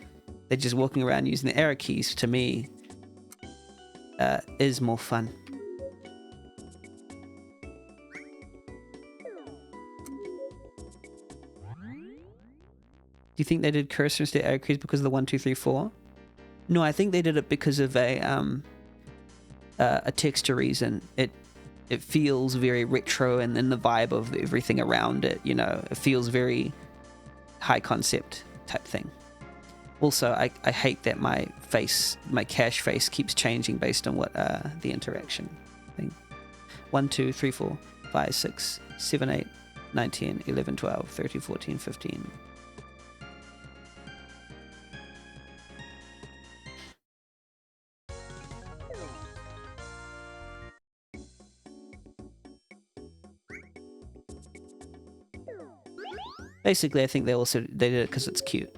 that just walking around using the arrow keys, to me, is more fun. Do you think they did cursor instead of arrow keys because of the 1, 2, 3, 4? No, I think they did it because of a texture reason. It feels very retro, and then the vibe of everything around it, you know, it feels very high concept type thing. Also, I hate that my cache face keeps changing based on what the interaction thing. 1, 2, 3, 4, 5, 6, 7, 8, 9, 10, 11, 12, 13, 14, 15. Basically, I think they did it because it's cute.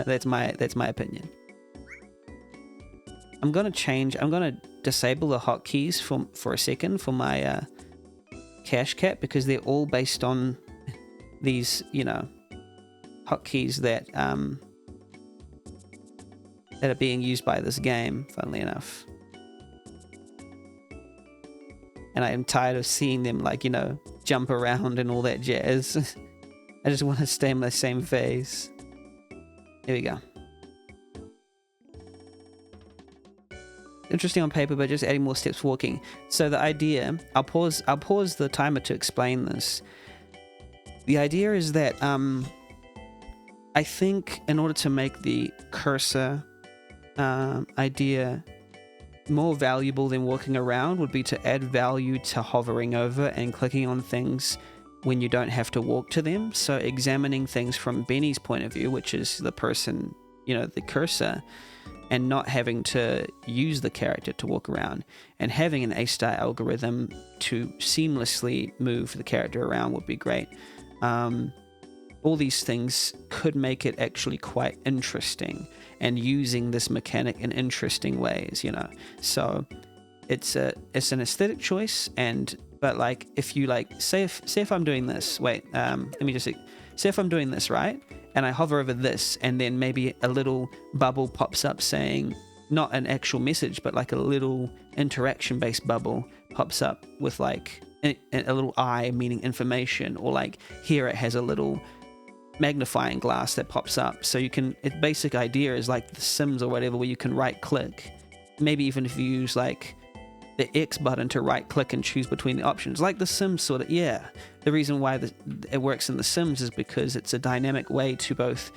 That's my opinion. I'm gonna disable the hotkeys for a second for my cache cat, because they're all based on these, you know, hotkeys that are being used by this game, funnily enough. And I am tired of seeing them, like, you know, jump around and all that jazz. I just want to stay in the same phase. Here we go. Interesting on paper, but just adding more steps walking. So the idea, I'll pause the timer to explain this. The idea is that I think in order to make the cursor idea more valuable than walking around would be to add value to hovering over and clicking on things when you don't have to walk to them. So examining things from Benny's point of view, which is the person, the cursor, and not having to use the character to walk around, and having an A-star algorithm to seamlessly move the character around would be great. All these things could make it actually quite interesting, and using this mechanic in interesting ways, So it's an aesthetic choice, but like if you say if I'm doing this, let me just say if I'm doing this, right? And I hover over this, and then maybe a little bubble pops up saying, not an actual message, but like a little interaction-based bubble pops up with like a little eye meaning information, or like here it has a little magnifying glass that pops up. So you can, its basic idea is like The Sims or whatever, where you can right click, maybe even if you use like the X button to right click and choose between the options, like The Sims sort of. The reason why it works in The Sims is because it's a dynamic way to both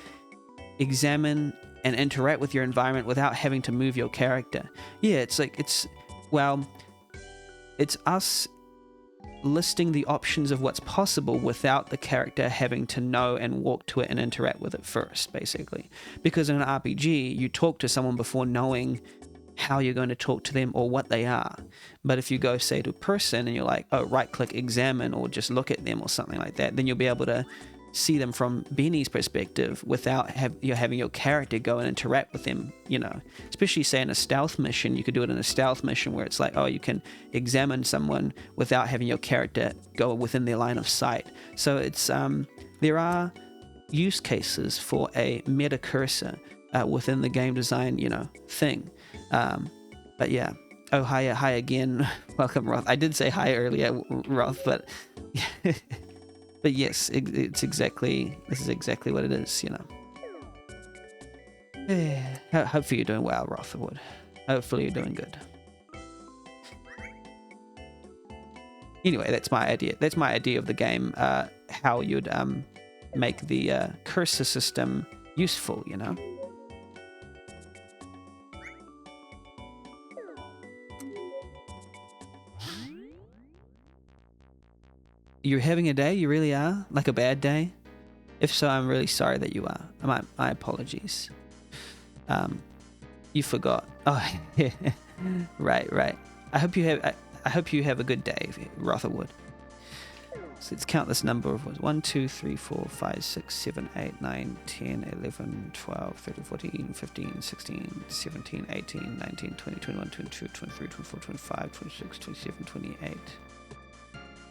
examine and interact with your environment without having to move your character. It's us listing the options of what's possible without the character having to know and walk to it and interact with it first, basically. Because in an RPG, you talk to someone before knowing how you're going to talk to them or what they are. But if you go, say, to a person and you're like, oh, right click, examine, or just look at them or something like that, then you'll be able to see them from Benny's perspective without having your character go and interact with them, especially say in a stealth mission. You could do it in a stealth mission where it's like, oh, you can examine someone without having your character go within their line of sight. So it's there are use cases for a meta cursor within the game design thing. But yeah. Oh, hi again. Welcome, Roth. I did say hi earlier, Roth, but but yes, this is exactly what it is, Hopefully you're doing well, Rotherwood. Hopefully you're doing good. Anyway, that's my idea. That's my idea of the game, how you'd make the cursor system useful, You're having a day? You really are? Like a bad day? If so, I'm really sorry that you are. My apologies. You forgot. Oh, yeah. Right. I hope you have a good day, Rotherwood. So let's count this number of 1, 2, 3, 4, 5, 6, 7, 8, 9, 10, 11, 12, 13, 14, 15, 16, 17, 18, 19, 20, 21, 22, 23, 24, 25, 26, 27, 28.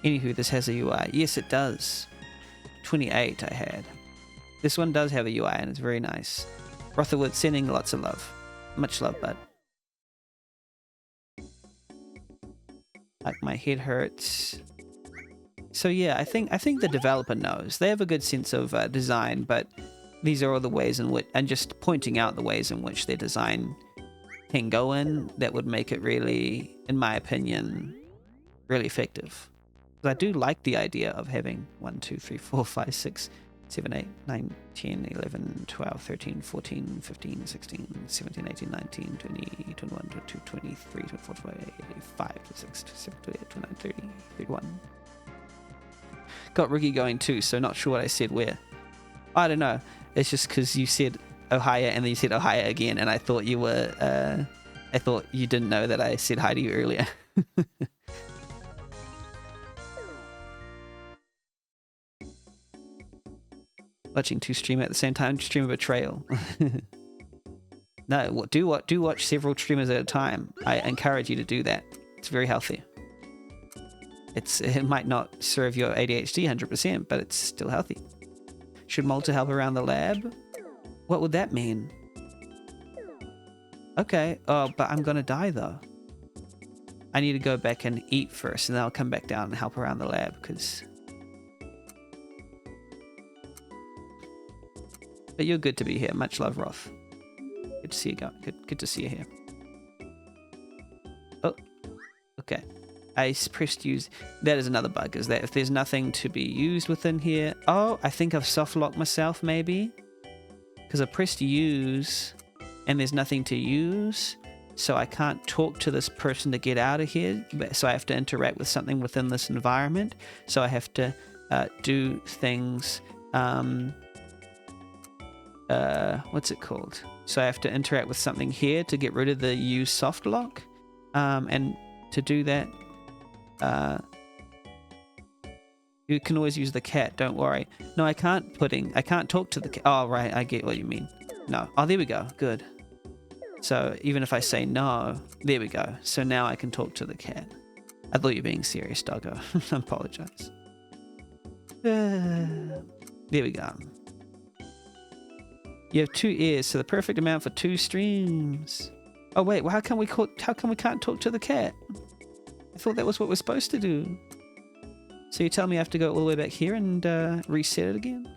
Anywho, this has a UI. Yes, it does. 28 I had. This one does have a UI and it's very nice. Rotherwood sending lots of love. Much love, bud. Like my head hurts. So yeah, I think the developer knows. They have a good sense of design, but these are all the ways in which, and just pointing out the ways in which their design can go in, that would make it really, in my opinion, really effective. I do like the idea of having 1, 2, 3, 4, 5, 6, 7, 8, 9, 10, 11, 12, 13, 14, 15, 16, 17, 18, 19, 20, 21, 22, 23, 24, 25, 26, 27, 28, 29, 30, 31. Got Ricky going too, so not sure what I said where. I don't know. It's just because you said Ohio and then you said Ohio again, and I thought you were, I thought you didn't know that I said hi to you earlier. Watching two stream at the same time, stream of betrayal. No, do watch several streamers at a time. I encourage you to do that. It's very healthy. It might not serve your ADHD 100%, but it's still healthy. Should Malta help around the lab? What would that mean? Okay, oh, but I'm gonna die though. I need to go back and eat first, and then I'll come back down and help around the lab, because... But you're good to be here. Much love, Roth. Good to see you go. Good to see you here. Oh, okay. I pressed use. That is another bug, is that if there's nothing to be used within here... Oh, I think I've soft locked myself, maybe. Because I pressed use, and there's nothing to use. So I can't talk to this person to get out of here. So I have to interact with something within this environment. So I have to do things. What's it called? So I have to interact with something here to get rid of the use soft lock. And to do that, you can always use the cat, don't worry. No, I can't talk to the cat. Oh, right, I get what you mean. No. Oh, there we go. Good. So even if I say no, there we go. So now I can talk to the cat. I thought you were being serious, doggo. I apologize. There we go. You have 2 ears, so the perfect amount for 2 streams. Oh wait, well how come we can't talk to the cat? I thought that was what we're supposed to do. So you tell me I have to go all the way back here and reset it again?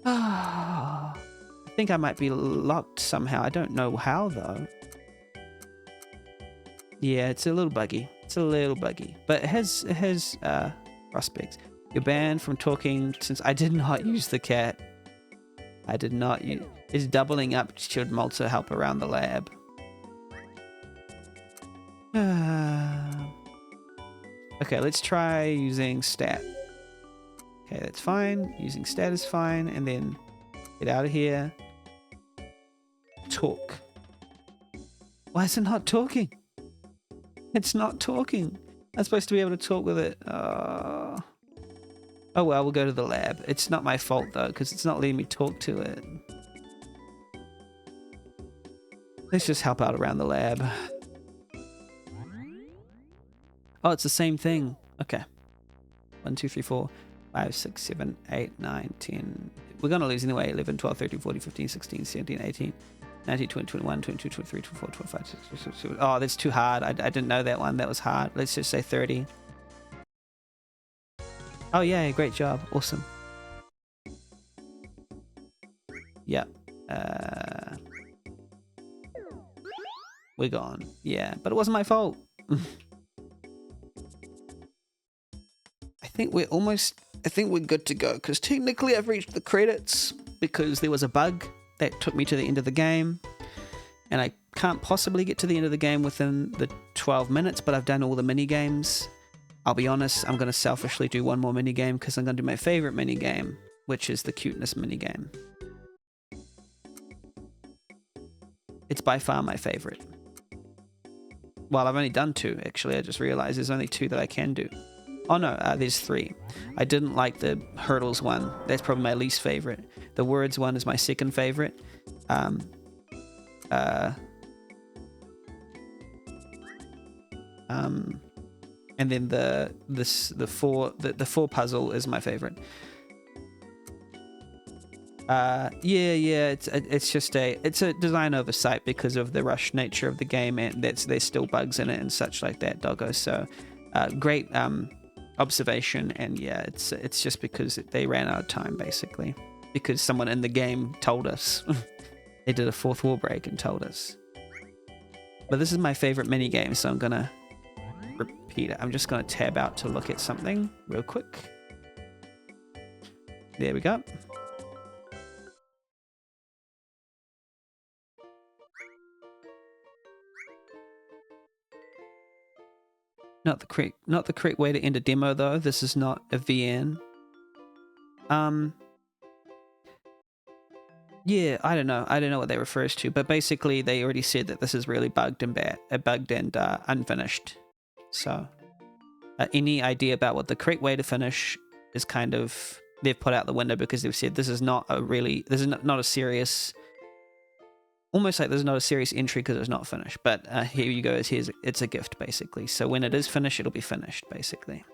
Ah, I think I might be locked somehow. I don't know how though. Yeah, it's a little buggy. It's a little buggy, but it has prospects. You're banned from talking since I did not use the cat. I did not use. It's doubling up should Malta help around the lab. Okay, let's try using stat. Okay, that's fine. Using stat is fine. And then get out of here. Talk. Why is it not talking? It's not talking. I'm supposed to be able to talk with it. Oh well, we'll go to the lab. It's not my fault though, because it's not letting me talk to it. Let's just help out around the lab. Oh, it's the same thing. Okay. 1, 2, 3, 4, 5, 6, 7, 8, 9, 10. We're going to lose anyway. 11, 12, 13, 14, 15, 16, 17, 18, 19, 20, 21, 22, 23, 24, 25, 26, 27. Oh, that's too hard. I didn't know that one. That was hard. Let's just say 30. Oh, yeah. Great job. Awesome. Yeah. We're gone. Yeah, but it wasn't my fault. I think we're good to go, because technically I've reached the credits because there was a bug that took me to the end of the game, and I can't possibly get to the end of the game within the 12 minutes, but I've done all the mini games. I'll be honest, I'm going to selfishly do one more mini game because I'm going to do my favorite mini game, which is the cuteness mini game. It's by far my favorite. Well, I've only done 2 actually. I just realized there's only 2 that I can do. Oh no, there's 3. I didn't like the hurdles one. That's probably my least favorite. The words one is my second favorite. And then the 4 puzzle is my favorite. It's just a design oversight because of the rush nature of the game, and there's still bugs in it and such like that, doggo. So great observation, and yeah, it's just because they ran out of time basically, because someone in the game told us. They did a 4th wall break and told us. But this is my favorite mini game, so I'm gonna repeat it. I'm just gonna tab out to look at something real quick. There we go. Not the correct way to end a demo though. This is not a VN. Yeah, I don't know what that refers to, but basically they already said that this is really bugged and unfinished. So any idea about what the correct way to finish is kind of, they've put out the window, because they've said this is not a serious, almost like there's not a serious entry because it's not finished. But here you go, it's a gift basically. So when it is finished, it'll be finished basically.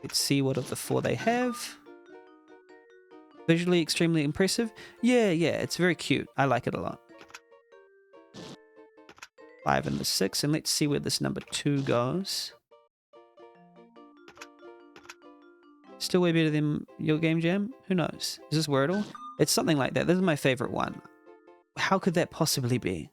Let's see what of the 4 they have. Visually extremely impressive. Yeah, it's very cute. I like it a lot. 5 and the 6, and let's see where this number 2 goes. Still way better than your game jam? Who knows? Is this Wordle? It's something like that. This is my favorite one. How could that possibly be?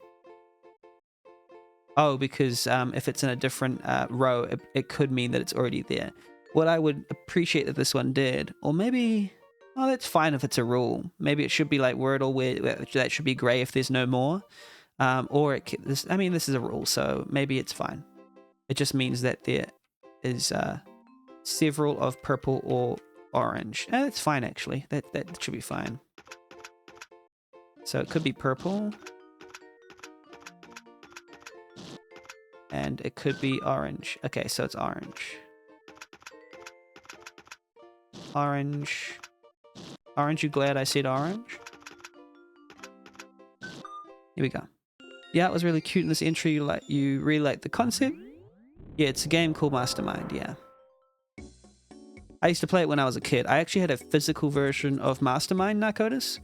Oh, because if it's in a different row, it could mean that it's already there. What I would appreciate that this one did, or maybe, oh, that's fine if it's a rule. Maybe it should be like Wordle, where that should be grey if there's no more. Or I mean, this is a rule, so maybe it's fine. It just means that there is several of purple or orange. That's fine, actually. That should be fine. So it could be purple. And it could be orange. Okay, so it's orange. Orange. Aren't you glad I said orange? Here we go. Yeah, it was really cute in this entry. You really like the concept? Yeah, it's a game called Mastermind, yeah. I used to play it when I was a kid. I actually had a physical version of Mastermind, Narcotis.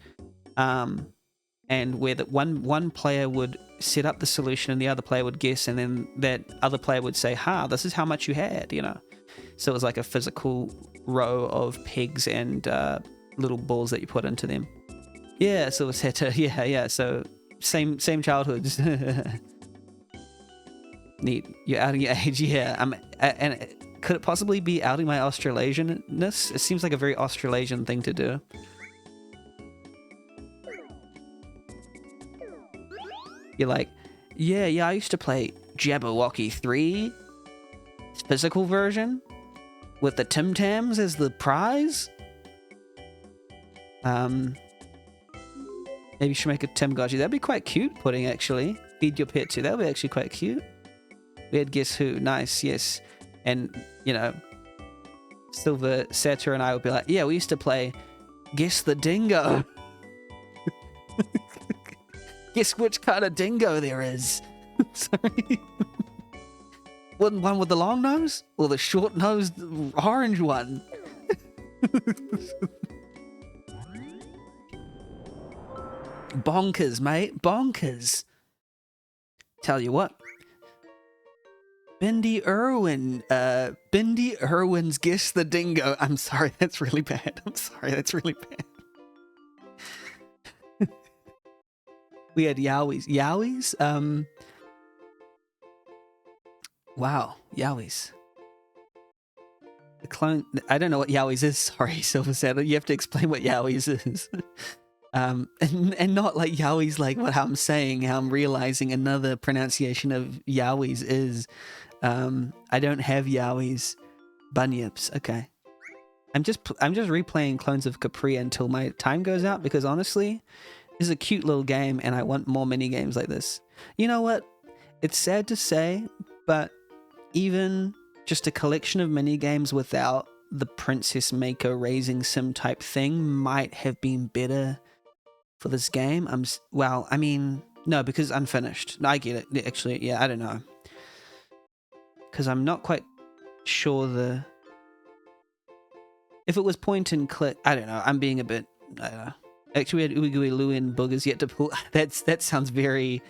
And where that one player would set up the solution and the other player would guess, and then that other player would say, "Ha, this is how much you had," you know. So it was like a physical row of pegs and little balls that you put into them. Yeah, so it was yeah. So same childhoods. Neat. You're outing your age, yeah. And could it possibly be outing my Australasianness? It seems like a very Australasian thing to do. You're like, yeah, I used to play Jabberwocky 3, physical version, with the Tim Tams as the prize. Maybe you should make a Tamagotchi. That'd be quite cute, Pudding, actually. Feed your pet too. That would be actually quite cute. We had Guess Who. Nice, yes. And, you know, Silver Satyr and I would be like, yeah, we used to play Guess the Dingo. Guess which kind of dingo there is. Sorry. One with the long nose? Or the short-nosed orange one? Bonkers, mate. Bonkers. Tell you what. Bindi Irwin's Guess the Dingo. I'm sorry, that's really bad. We had Yowies. Yowies? Wow, Yowies. The clone... I don't know what Yowies is. Sorry, Silver Saddle. You have to explain what Yowies is. And not like Yowies like what I'm saying, how I'm realizing another pronunciation of Yowies is... I don't have Yowies. Bunyips. Okay. I'm just replaying Clones of Capri until my time goes out, because honestly, this is a cute little game and I want more mini games like this. You know what? It's sad to say, but even just a collection of mini games without the Princess Maker raising sim type thing might have been better for this game. Well, I mean, no, because unfinished. I get it. Actually, yeah, I don't know. Because I'm not quite sure if it was point and click, I don't know. I'm being a bit, I don't know. Actually, we had Ooey Gooey Loo and Boogers yet to pull. That sounds very,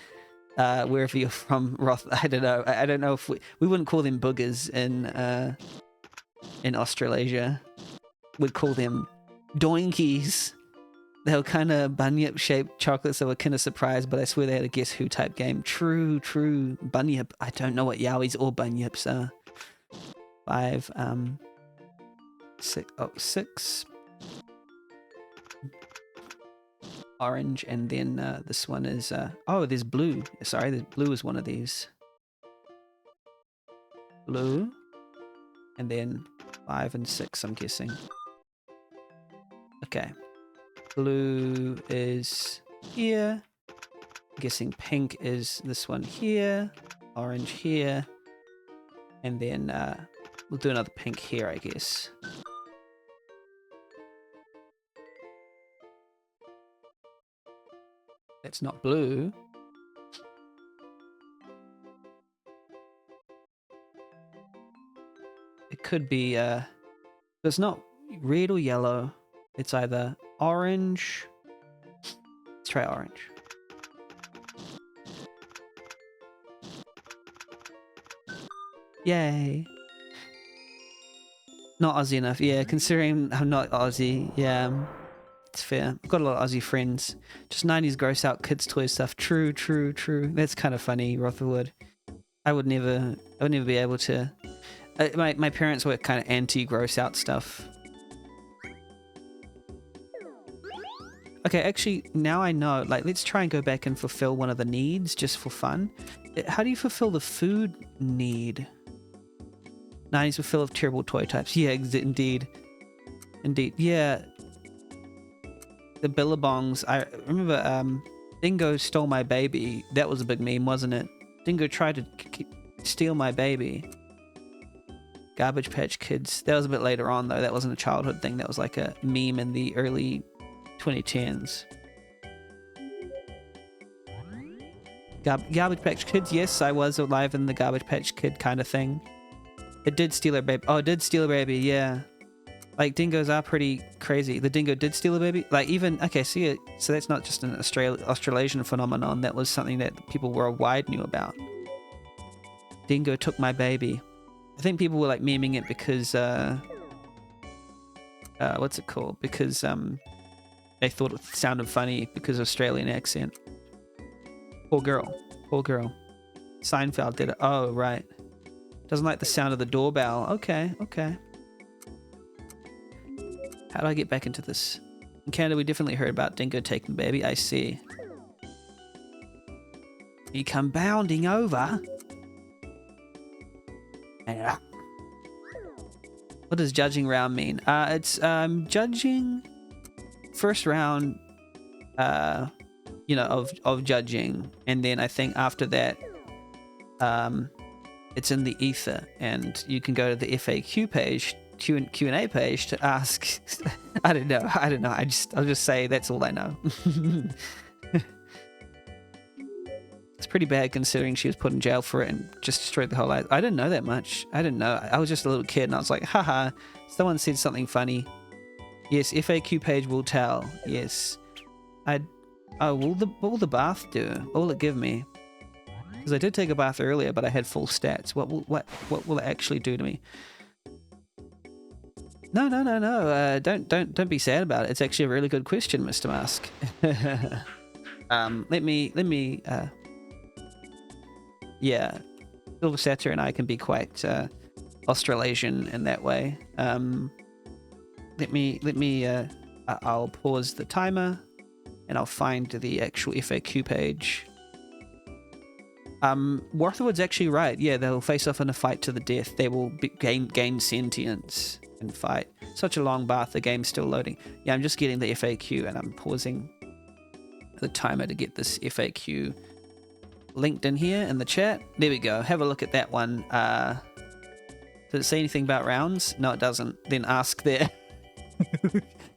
wherever you're from, Roth. I don't know. I don't know if we wouldn't call them boogers in Australasia. We'd call them doinkies. They were kind of bunyip shaped chocolates that were kind of surprised, but I swear they had a Guess Who type game. True. Bunyip. I don't know what Yowies or bunyips are. 5, 6. Orange, and then this one is oh, there's blue. Sorry, there's blue is one of these. Blue, and then 5 and 6, I'm guessing. Okay, blue is here. I'm guessing pink is this one here. Orange here, and then we'll do another pink here, I guess. It's not blue. It could be, it's not red or yellow. It's either orange. Let's try orange. Yay. Not Aussie enough. Yeah, considering I'm not Aussie. Yeah. It's fair. I've got a lot of Aussie friends. Just 90s gross out kids' toy stuff. True. That's kind of funny, Rotherwood. I would never be able to. My parents were kind of anti gross out stuff. Okay, actually, now I know. Like, let's try and go back and fulfill one of the needs just for fun. How do you fulfill the food need? 90s fulfill of terrible toy types. Yeah, indeed. Indeed. Yeah. The billabongs. I remember Dingo stole my baby. That was a big meme, wasn't it? Dingo tried to steal my baby. Garbage Patch Kids. That was a bit later on, though. That wasn't a childhood thing. That was like a meme in the early 2010s. Garbage Patch Kids. Yes, I was alive in the Garbage Patch Kid kind of thing. It did steal a baby. Oh, it did steal a baby, yeah. Like, dingoes are pretty crazy. The dingo did steal a baby. Like, even... Okay, so that's not just an Australasian phenomenon. That was something that people worldwide knew about. Dingo took my baby. I think people were, like, memeing it because... what's it called? Because they thought it sounded funny because of Australian accent. Poor girl. Poor girl. Seinfeld did it. Oh, right. Doesn't like the sound of the doorbell. Okay, okay. How do I get back into this? In Canada, we definitely heard about Dingo taking the baby. I see. You come bounding over. What does judging round mean? It's judging first round, you know, of judging, and then I think after that, it's in the ether, and you can go to the FAQ page, Q&A page to ask. I don't know. I'll just say that's all I know. It's pretty bad considering she was put in jail for it and just destroyed the whole life. I didn't know that much. I didn't know. I was just a little kid and I was like, haha, someone said something funny. Yes, FAQ page will tell. Yes. Oh, what will the bath do? What will it give me? Because I did take a bath earlier, but I had full stats. What will it actually do to me? No. Don't be sad about it. It's actually a really good question, Mr. Mask. Let me. Yeah, Silver Satyr and I can be quite Australasian in that way. I'll pause the timer and I'll find the actual FAQ page. Warthwood's actually right. Yeah, they'll face off in a fight to the death. They will gain sentience and fight. Such a long bath, the game's still loading. Yeah, I'm just getting the FAQ and I'm pausing the timer to get this FAQ linked in here in the chat. There we go. Have a look at that one. Does it say anything about rounds? No, it doesn't. Then ask there.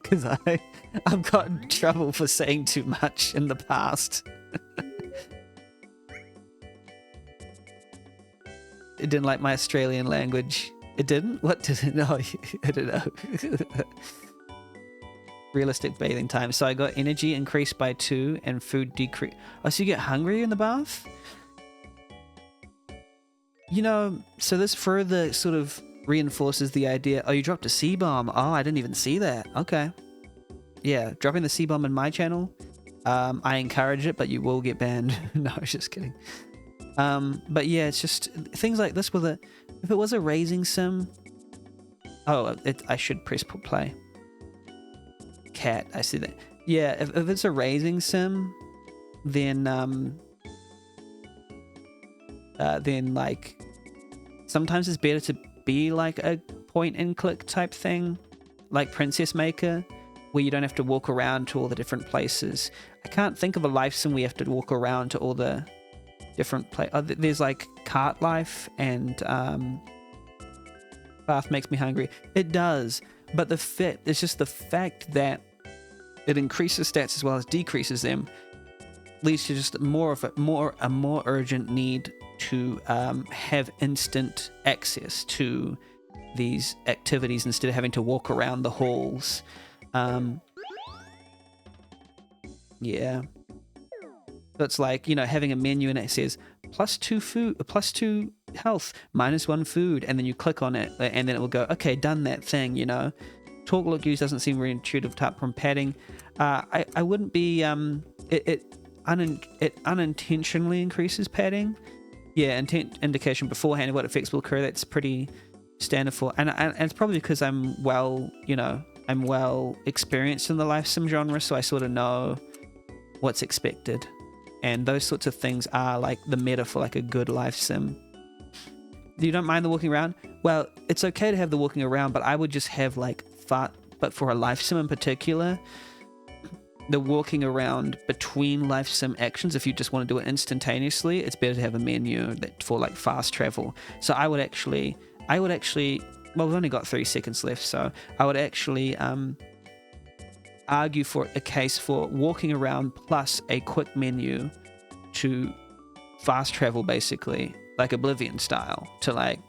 Because I've got in trouble for saying too much in the past. It didn't like my Australian language. It didn't? What did it know? I don't know. Realistic bathing time. So I got energy increased by 2 and food decrease. Oh, so you get hungry in the bath? You know, so this further sort of reinforces the idea. Oh, you dropped a C-bomb. Oh, I didn't even see that. Okay. Yeah, dropping the C-bomb in my channel. I encourage it, but you will get banned. No, I was just kidding. But yeah, it's just things like this with if it was a raising sim. Oh, I should press play. Cat, I see that. Yeah, if it's a raising sim, then like sometimes it's better to be like a point and click type thing, like Princess Maker, where you don't have to walk around to all the different places. I can't think of a life sim where you have to walk around to all the different places. There's like Cart Life and Bath Makes Me Hungry. It does, but it's just the fact that it increases stats as well as decreases them leads to just a more urgent need to have instant access to these activities instead of having to walk around the halls. Yeah. So it's like, you know, having a menu and it says +2 health, -1 food, and then you click on it and then it will go, okay, done that thing, you know. Talk look use doesn't seem very intuitive apart from padding. I wouldn't be it unintentionally increases padding. Yeah, indication beforehand of what effects will occur. That's pretty standard for, and it's probably because I'm I'm well experienced in the life sim genre, so I sort of know what's expected. And those sorts of things are like the meta for like a good life sim. You don't mind the walking around? Well, it's okay to have the walking around, but I would just have like but for a life sim in particular, the walking around between life sim actions, if you just want to do it instantaneously, it's better to have a menu for like fast travel. So I would actually, well, we've only got 3 seconds left, so I would actually argue for a case for walking around plus a quick menu to fast travel, basically, like Oblivion style, to like,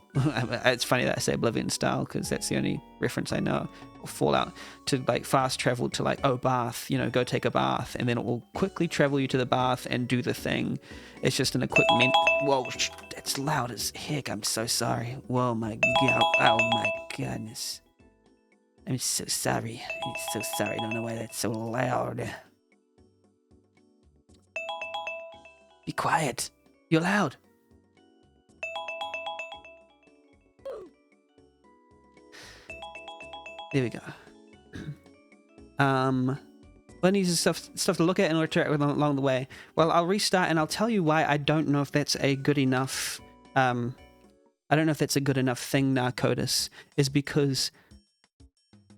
it's funny that I say Oblivion style because that's the only reference I know, or Fallout, to like fast travel to like, oh, bath, you know, go take a bath, and then it will quickly travel you to the bath and do the thing. It's just an equipment. Whoa, that's loud as heck. I'm so sorry. Whoa, my god. Oh my goodness. I'm so sorry. I'm so sorry. I don't know why that's so loud. Be quiet. You're loud. There we go. What needs stuff to look at and interact with along the way? Well, I'll restart and I'll tell you why I don't know if that's a good enough. I don't know if that's a good enough thing, Narcotis, is because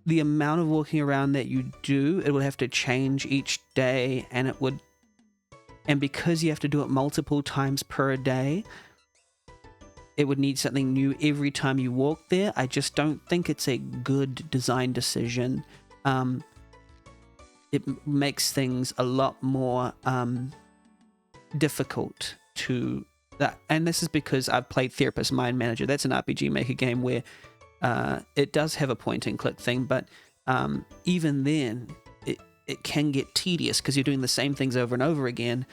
the amount of walking around that you do, it would have to change each day, and because you have to do it multiple times per day, it would need something new every time you walk there. I just don't think it's a good design decision. It makes things a lot more difficult to that. And this is because I've played Therapist Mind Manager. That's an RPG Maker game where it does have a point and click thing, but even then it can get tedious because you're doing the same things over and over again.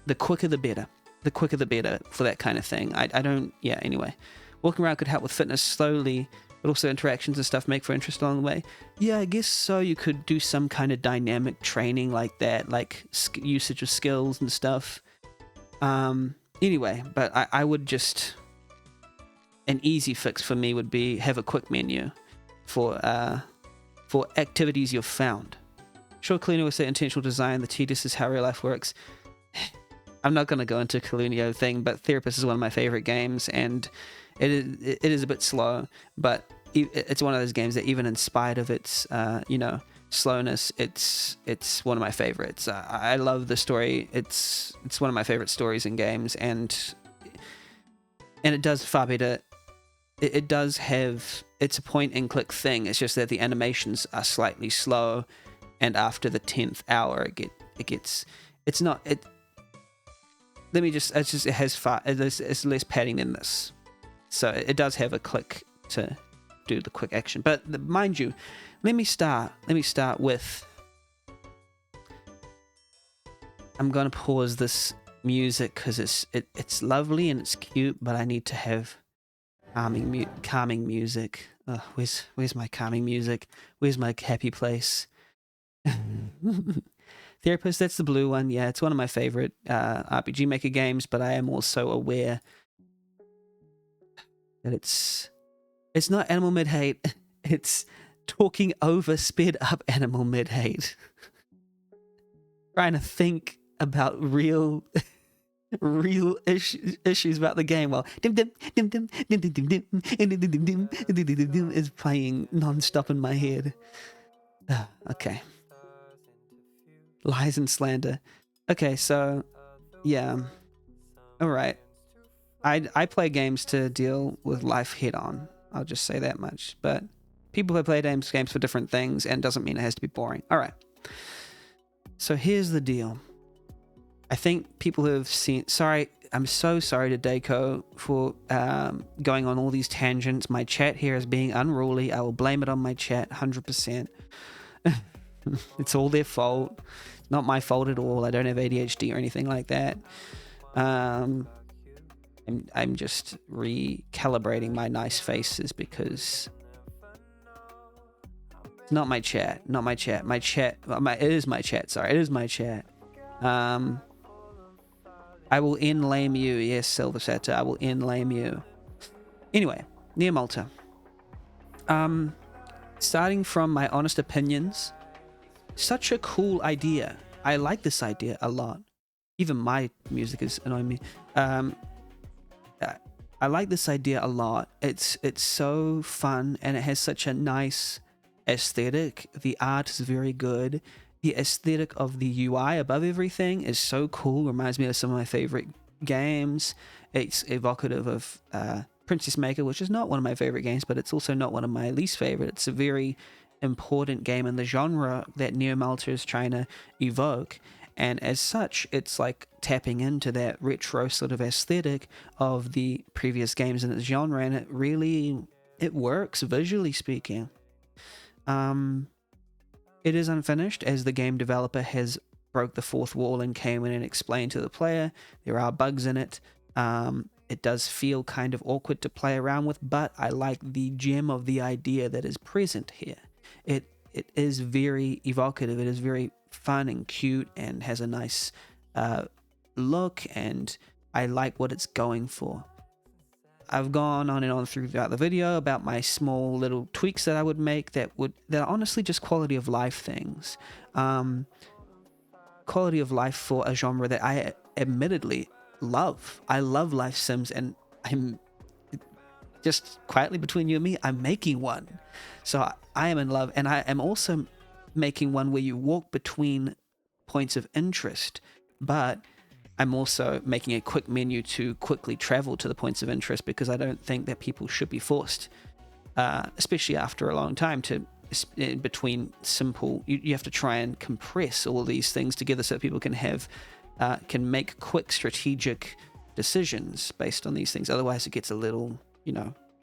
The quicker the better. The quicker the better for that kind of thing. Anyway. Walking around could help with fitness slowly, but also interactions and stuff make for interest along the way. Yeah, I guess so. You could do some kind of dynamic training like that, like usage of skills and stuff. Anyway, but I would just... An easy fix for me would be have a quick menu for activities you've found. Sure, Colunio will say intentional design. The tedious is how real life works. I'm not going to go into Colunio thing, but Therapist is one of my favorite games, and it is a bit slow, but it's one of those games that even in spite of its slowness, it's one of my favorites. I love the story. It's one of my favorite stories in games, and it does far better. It does have, it's a point and click thing. It's just that the animations are slightly slow, and after the 10th hour, it has less padding than this. So it does have a click to do the quick action. But mind you, let me start with, I'm going to pause this music because it's lovely and it's cute, but I need to have calming music. Oh, where's my calming music? Where's my happy place? Therapist, that's the blue one. Yeah, it's one of my favorite RPG Maker games, but I am also aware that it's not animal mid-hate. It's talking over sped up animal mid-hate. Trying to think about real issues about the game while is playing non-stop in my head. Okay. Lies and slander. Okay, so yeah. Alright. I play games to deal with life head on. I'll just say that much. But people who play games for different things, and doesn't mean it has to be boring. Alright. So here's the deal. I think people who have seen... Sorry, I'm so sorry to Deco for going on all these tangents. My chat here is being unruly. I will blame it on my chat, 100%. It's all their fault. It's not my fault at all. I don't have ADHD or anything like that. I'm just recalibrating my nice faces because it's not my chat. It is my chat. Sorry, it is my chat. I will end lame you. Yes, Silver Setter, I will end lame you. Anyway, near Malta. starting from my honest opinions, such a cool idea. I like this idea a lot. Even my music is annoying me. I like this idea a lot. It's so fun, and it has such a nice aesthetic. The art is very good. The aesthetic of the UI above everything is so cool. Reminds me of some of my favorite games. It's evocative of Princess Maker, which is not one of my favorite games, but it's also not one of my least favorite. It's a very important game in the genre that Neo Malta is trying to evoke. And as such, it's like tapping into that retro sort of aesthetic of the previous games in its genre, and it works visually speaking. It is unfinished, as the game developer has broke the fourth wall and came in and explained to the player there are bugs in it. It does feel kind of awkward to play around with, but I like the gem of the idea that is present here. It is very evocative. It is very fun and cute and has a nice look, and I like what it's going for. I've gone on and on throughout the video about my small little tweaks that I would make that are honestly just quality of life things. Quality of life for a genre that I admittedly love. I love life sims, and I'm just quietly between you and me, I'm making one. So I am in love, and I am also making one where you walk between points of interest, but I'm also making a quick menu to quickly travel to the points of interest, because I don't think that people should be forced, especially after a long time, to between simple. You have to try and compress all these things together so that people can make quick strategic decisions based on these things. Otherwise, it gets a little,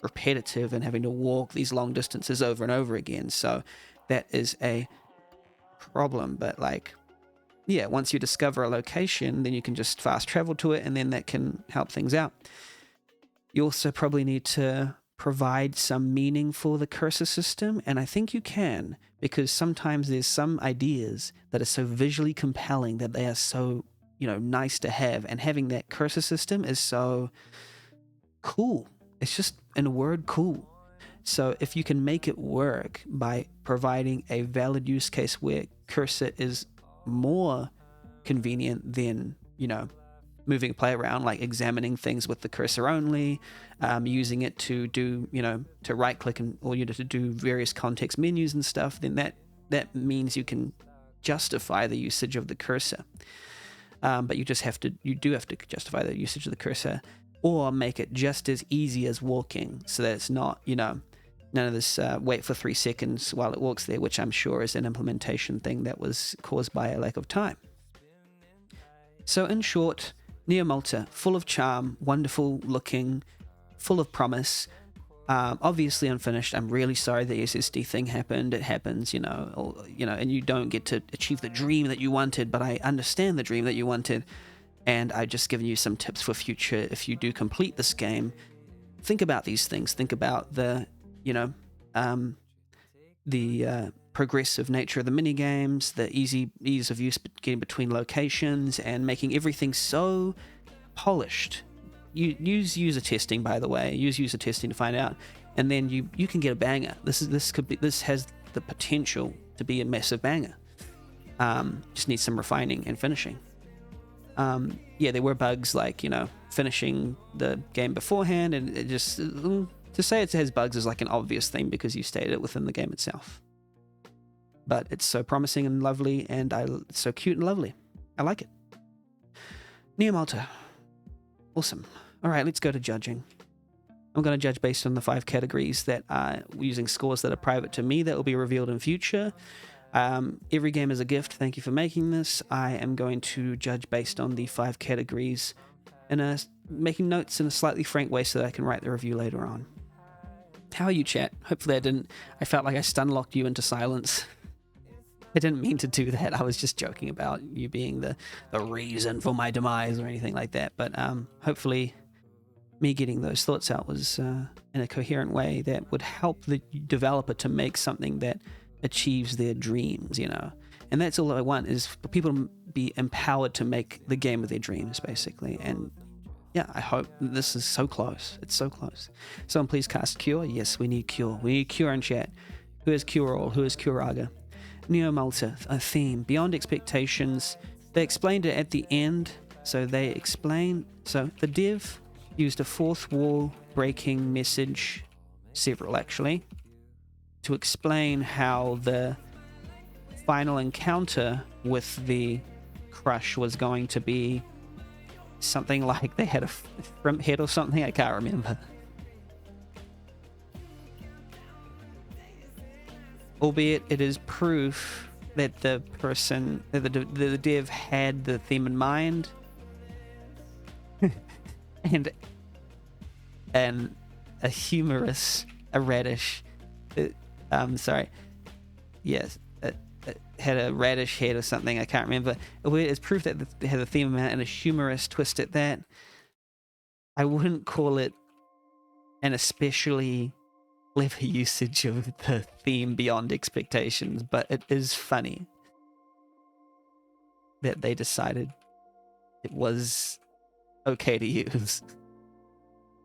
repetitive and having to walk these long distances over and over again. So that is a problem. But once you discover a location, then you can just fast travel to it, and then that can help things out. You also probably need to provide some meaning for the cursor system, and I think you can, because sometimes there's some ideas that are so visually compelling that they are so, nice to have, and having that cursor system is so cool. It's just, in a word, cool. So if you can make it work by providing a valid use case where cursor is more convenient than, moving play around, like examining things with the cursor only, using it to do, to right click or to do various context menus and stuff, then that means you can justify the usage of the cursor. But you do have to justify the usage of the cursor, or make it just as easy as walking, so that it's not, none of this wait for 3 seconds while it walks there, which I'm sure is an implementation thing that was caused by a lack of time. So in short, Neo Malta, full of charm, wonderful looking, full of promise, obviously unfinished. I'm really sorry the SSD thing happened. It happens, and you don't get to achieve the dream that you wanted, but I understand the dream that you wanted, and I've just given you some tips for future. If you do complete this game, think about these things. Think about the progressive nature of the mini games, the ease of use getting between locations, and making everything so polished. Use user testing, by the way. Use user testing to find out, and then you can get a banger. This has the potential to be a massive banger. Just needs some refining and finishing. There were bugs like finishing the game beforehand, and it just to say it has bugs is like an obvious thing because you stated it within the game itself. But it's so promising and lovely, and it's so cute and lovely. I like it. Neo Malta. Awesome. All right, let's go to judging. I'm going to judge based on the 5 categories that are using scores that are private to me that will be revealed in future. Every game is a gift. Thank you for making this. I am going to judge based on the 5 categories and making notes in a slightly frank way so that I can write the review later on. How are you, chat? Hopefully I felt like I stun-locked you into silence. I didn't mean to do that. I was just joking about you being the reason for my demise or anything like that. But hopefully me getting those thoughts out was in a coherent way that would help the developer to make something that achieves their dreams, And that's all I want, is for people to be empowered to make the game of their dreams, basically. And yeah, I hope this is so close. It's so close. Someone please cast Cure. Yes, we need Cure. We need Cure in chat. Who is Cure-All? Who is Curaga? Neo Malta, a theme. Beyond expectations. They explained it at the end. So they explain. So the dev used a fourth wall breaking message, several actually, to explain how the final encounter with the crush was going to be something like they had a shrimp head or something. I can't remember. Albeit it is proof that the person, the dev had the theme in mind, and a humorous, a radish, yes, had a radish head or something. I can't remember. It's proof that they had a theme and a humorous twist at that. I wouldn't call it an especially clever usage of the theme beyond expectations, but it is funny that they decided it was okay to use.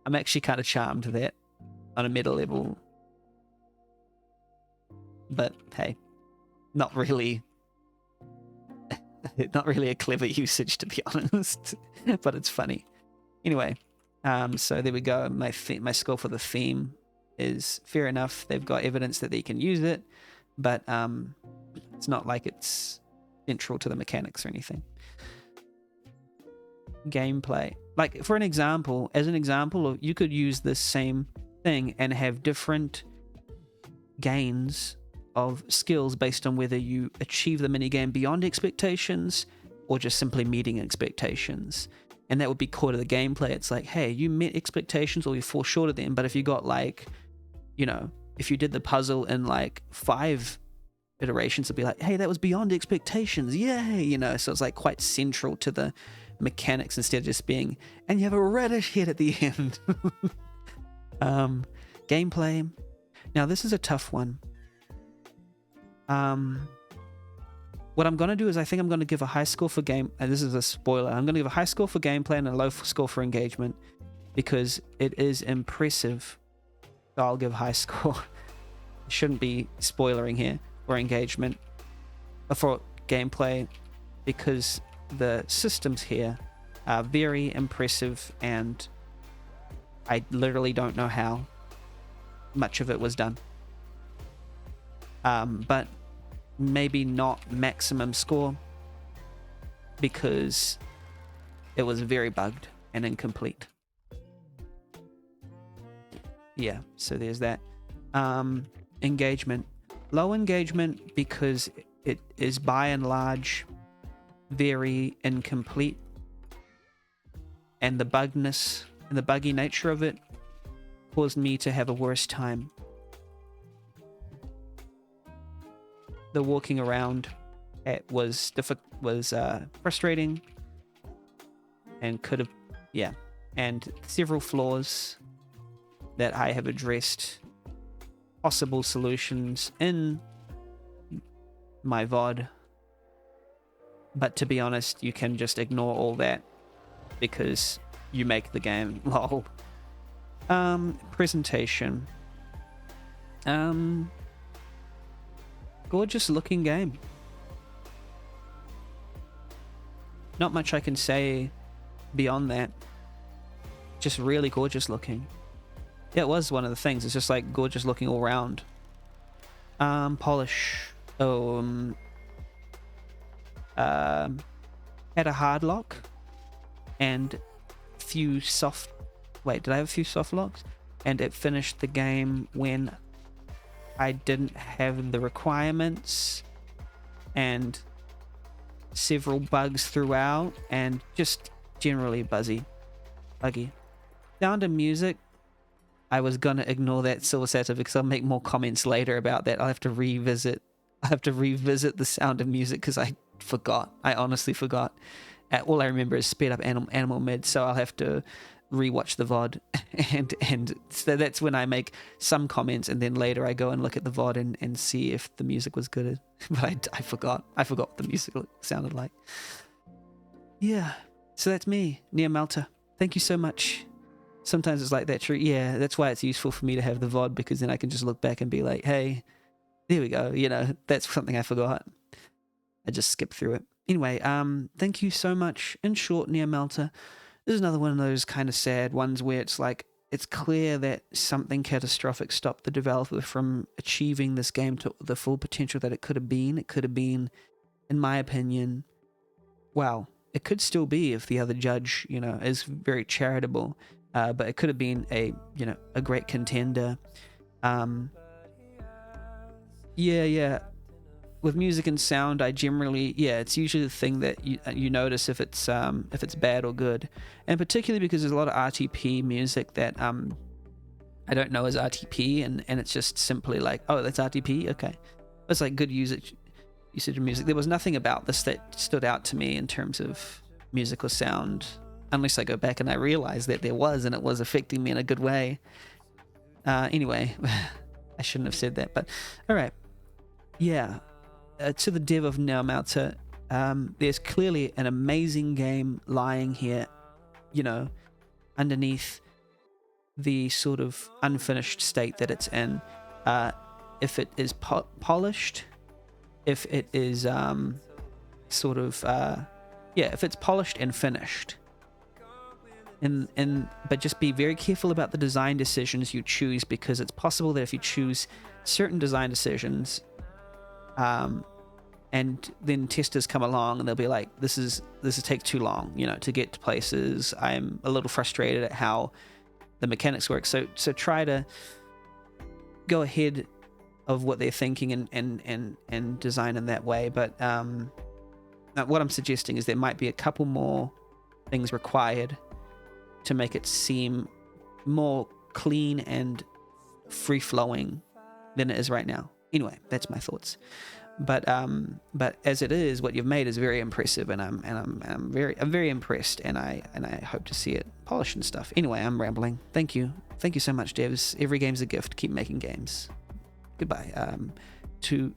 I'm actually kind of charmed that on a meta level, but hey, not really a clever usage, to be honest, but it's funny. Anyway, so there we go. My score for the theme is fair enough. They've got evidence that they can use it, but it's not like it's central to the mechanics or anything. Gameplay. Like, for an example, you could use this same thing and have different gains of skills based on whether you achieve the minigame beyond expectations or just simply meeting expectations. And that would be core to the gameplay. It's like, hey, you met expectations or you fall short of them, but if you got like, you know, if you did the puzzle in like 5 iterations, it'd be like, hey, that was beyond expectations, yay, you know. So it's like quite central to the mechanics instead of just being, and you have a radish head at the end. Gameplay. Now this is a tough one. What I'm going to do is I think I'm going to give a high score for game, and this is a spoiler, I'm going to give a high score for gameplay and a low score for engagement because it is impressive. So I'll give high score. Shouldn't be spoilering here for engagement, but for gameplay, because the systems here are very impressive and I literally don't know how much of it was done. But maybe not maximum score because it was very bugged and incomplete. Yeah, so there's that. Engagement. Low engagement because it is by and large very incomplete, and the bugness and the buggy nature of it caused me to have a worse time. The walking around was frustrating and could have, and several flaws that I have addressed possible solutions in my VOD. But to be honest, you can just ignore all that because you make the game. Lol. Presentation. Gorgeous looking game. Not much I can say beyond that. Just really gorgeous looking. Yeah, it was one of the things. It's just like gorgeous looking all round. Polish. Had a hard lock and few soft. Wait, did I have a few soft locks? And it finished the game when I didn't have the requirements, and several bugs throughout, and just generally buggy. Sound and music. I was gonna ignore that Silver Satyr because I'll make more comments later about that. I have to revisit the sound and music because I forgot. I honestly forgot. All I remember is sped up animal mid, so I'll have to rewatch the VOD, and so that's when I make some comments, and then later I go and look at the VOD and see if the music was good. But I forgot what the music sounded like. Yeah, so that's me, Neo Malta. Thank you so much. Sometimes it's like that, true. Yeah, that's why it's useful for me to have the VOD, because then I can just look back and be like, hey, There we go. You know, that's something I forgot. I just skipped through it. Anyway, thank you so much. In short, Near Melter, this is another one of those kind of sad ones where it's like, it's clear that something catastrophic stopped the developer from achieving this game to the full potential that it could have been. It could have been, in my opinion, well, it could still be if the other judge, you know, is very charitable, but it could have been a great contender. Yeah. With music and sound, I generally, it's usually the thing that you notice if it's bad or good, and particularly because there's a lot of RTP music that I don't know as RTP, and it's just simply like, oh, that's RTP, okay. It's like good usage of music. There was nothing about this that stood out to me in terms of musical sound, unless I go back and I realize that there was, and it was affecting me in a good way. Anyway, I shouldn't have said that, but all right, yeah. To the dev of Near Melter, there's clearly an amazing game lying here, you know, underneath the sort of unfinished state that it's in. If it is polished, if it is if it's polished and finished, but just be very careful about the design decisions you choose, because it's possible that if you choose certain design decisions, and then testers come along and they'll be like, this takes too long, you know, to get to places. I'm a little frustrated at how the mechanics work. So try to go ahead of what they're thinking and design in that way. But what I'm suggesting is there might be a couple more things required to make it seem more clean and free-flowing than it is right now. Anyway, that's my thoughts. But as it is, what you've made is very impressive, and I'm very impressed, and I hope to see it polished and stuff. Anyway, I'm rambling. Thank you so much, devs. Every game's a gift. Keep making games. Goodbye. To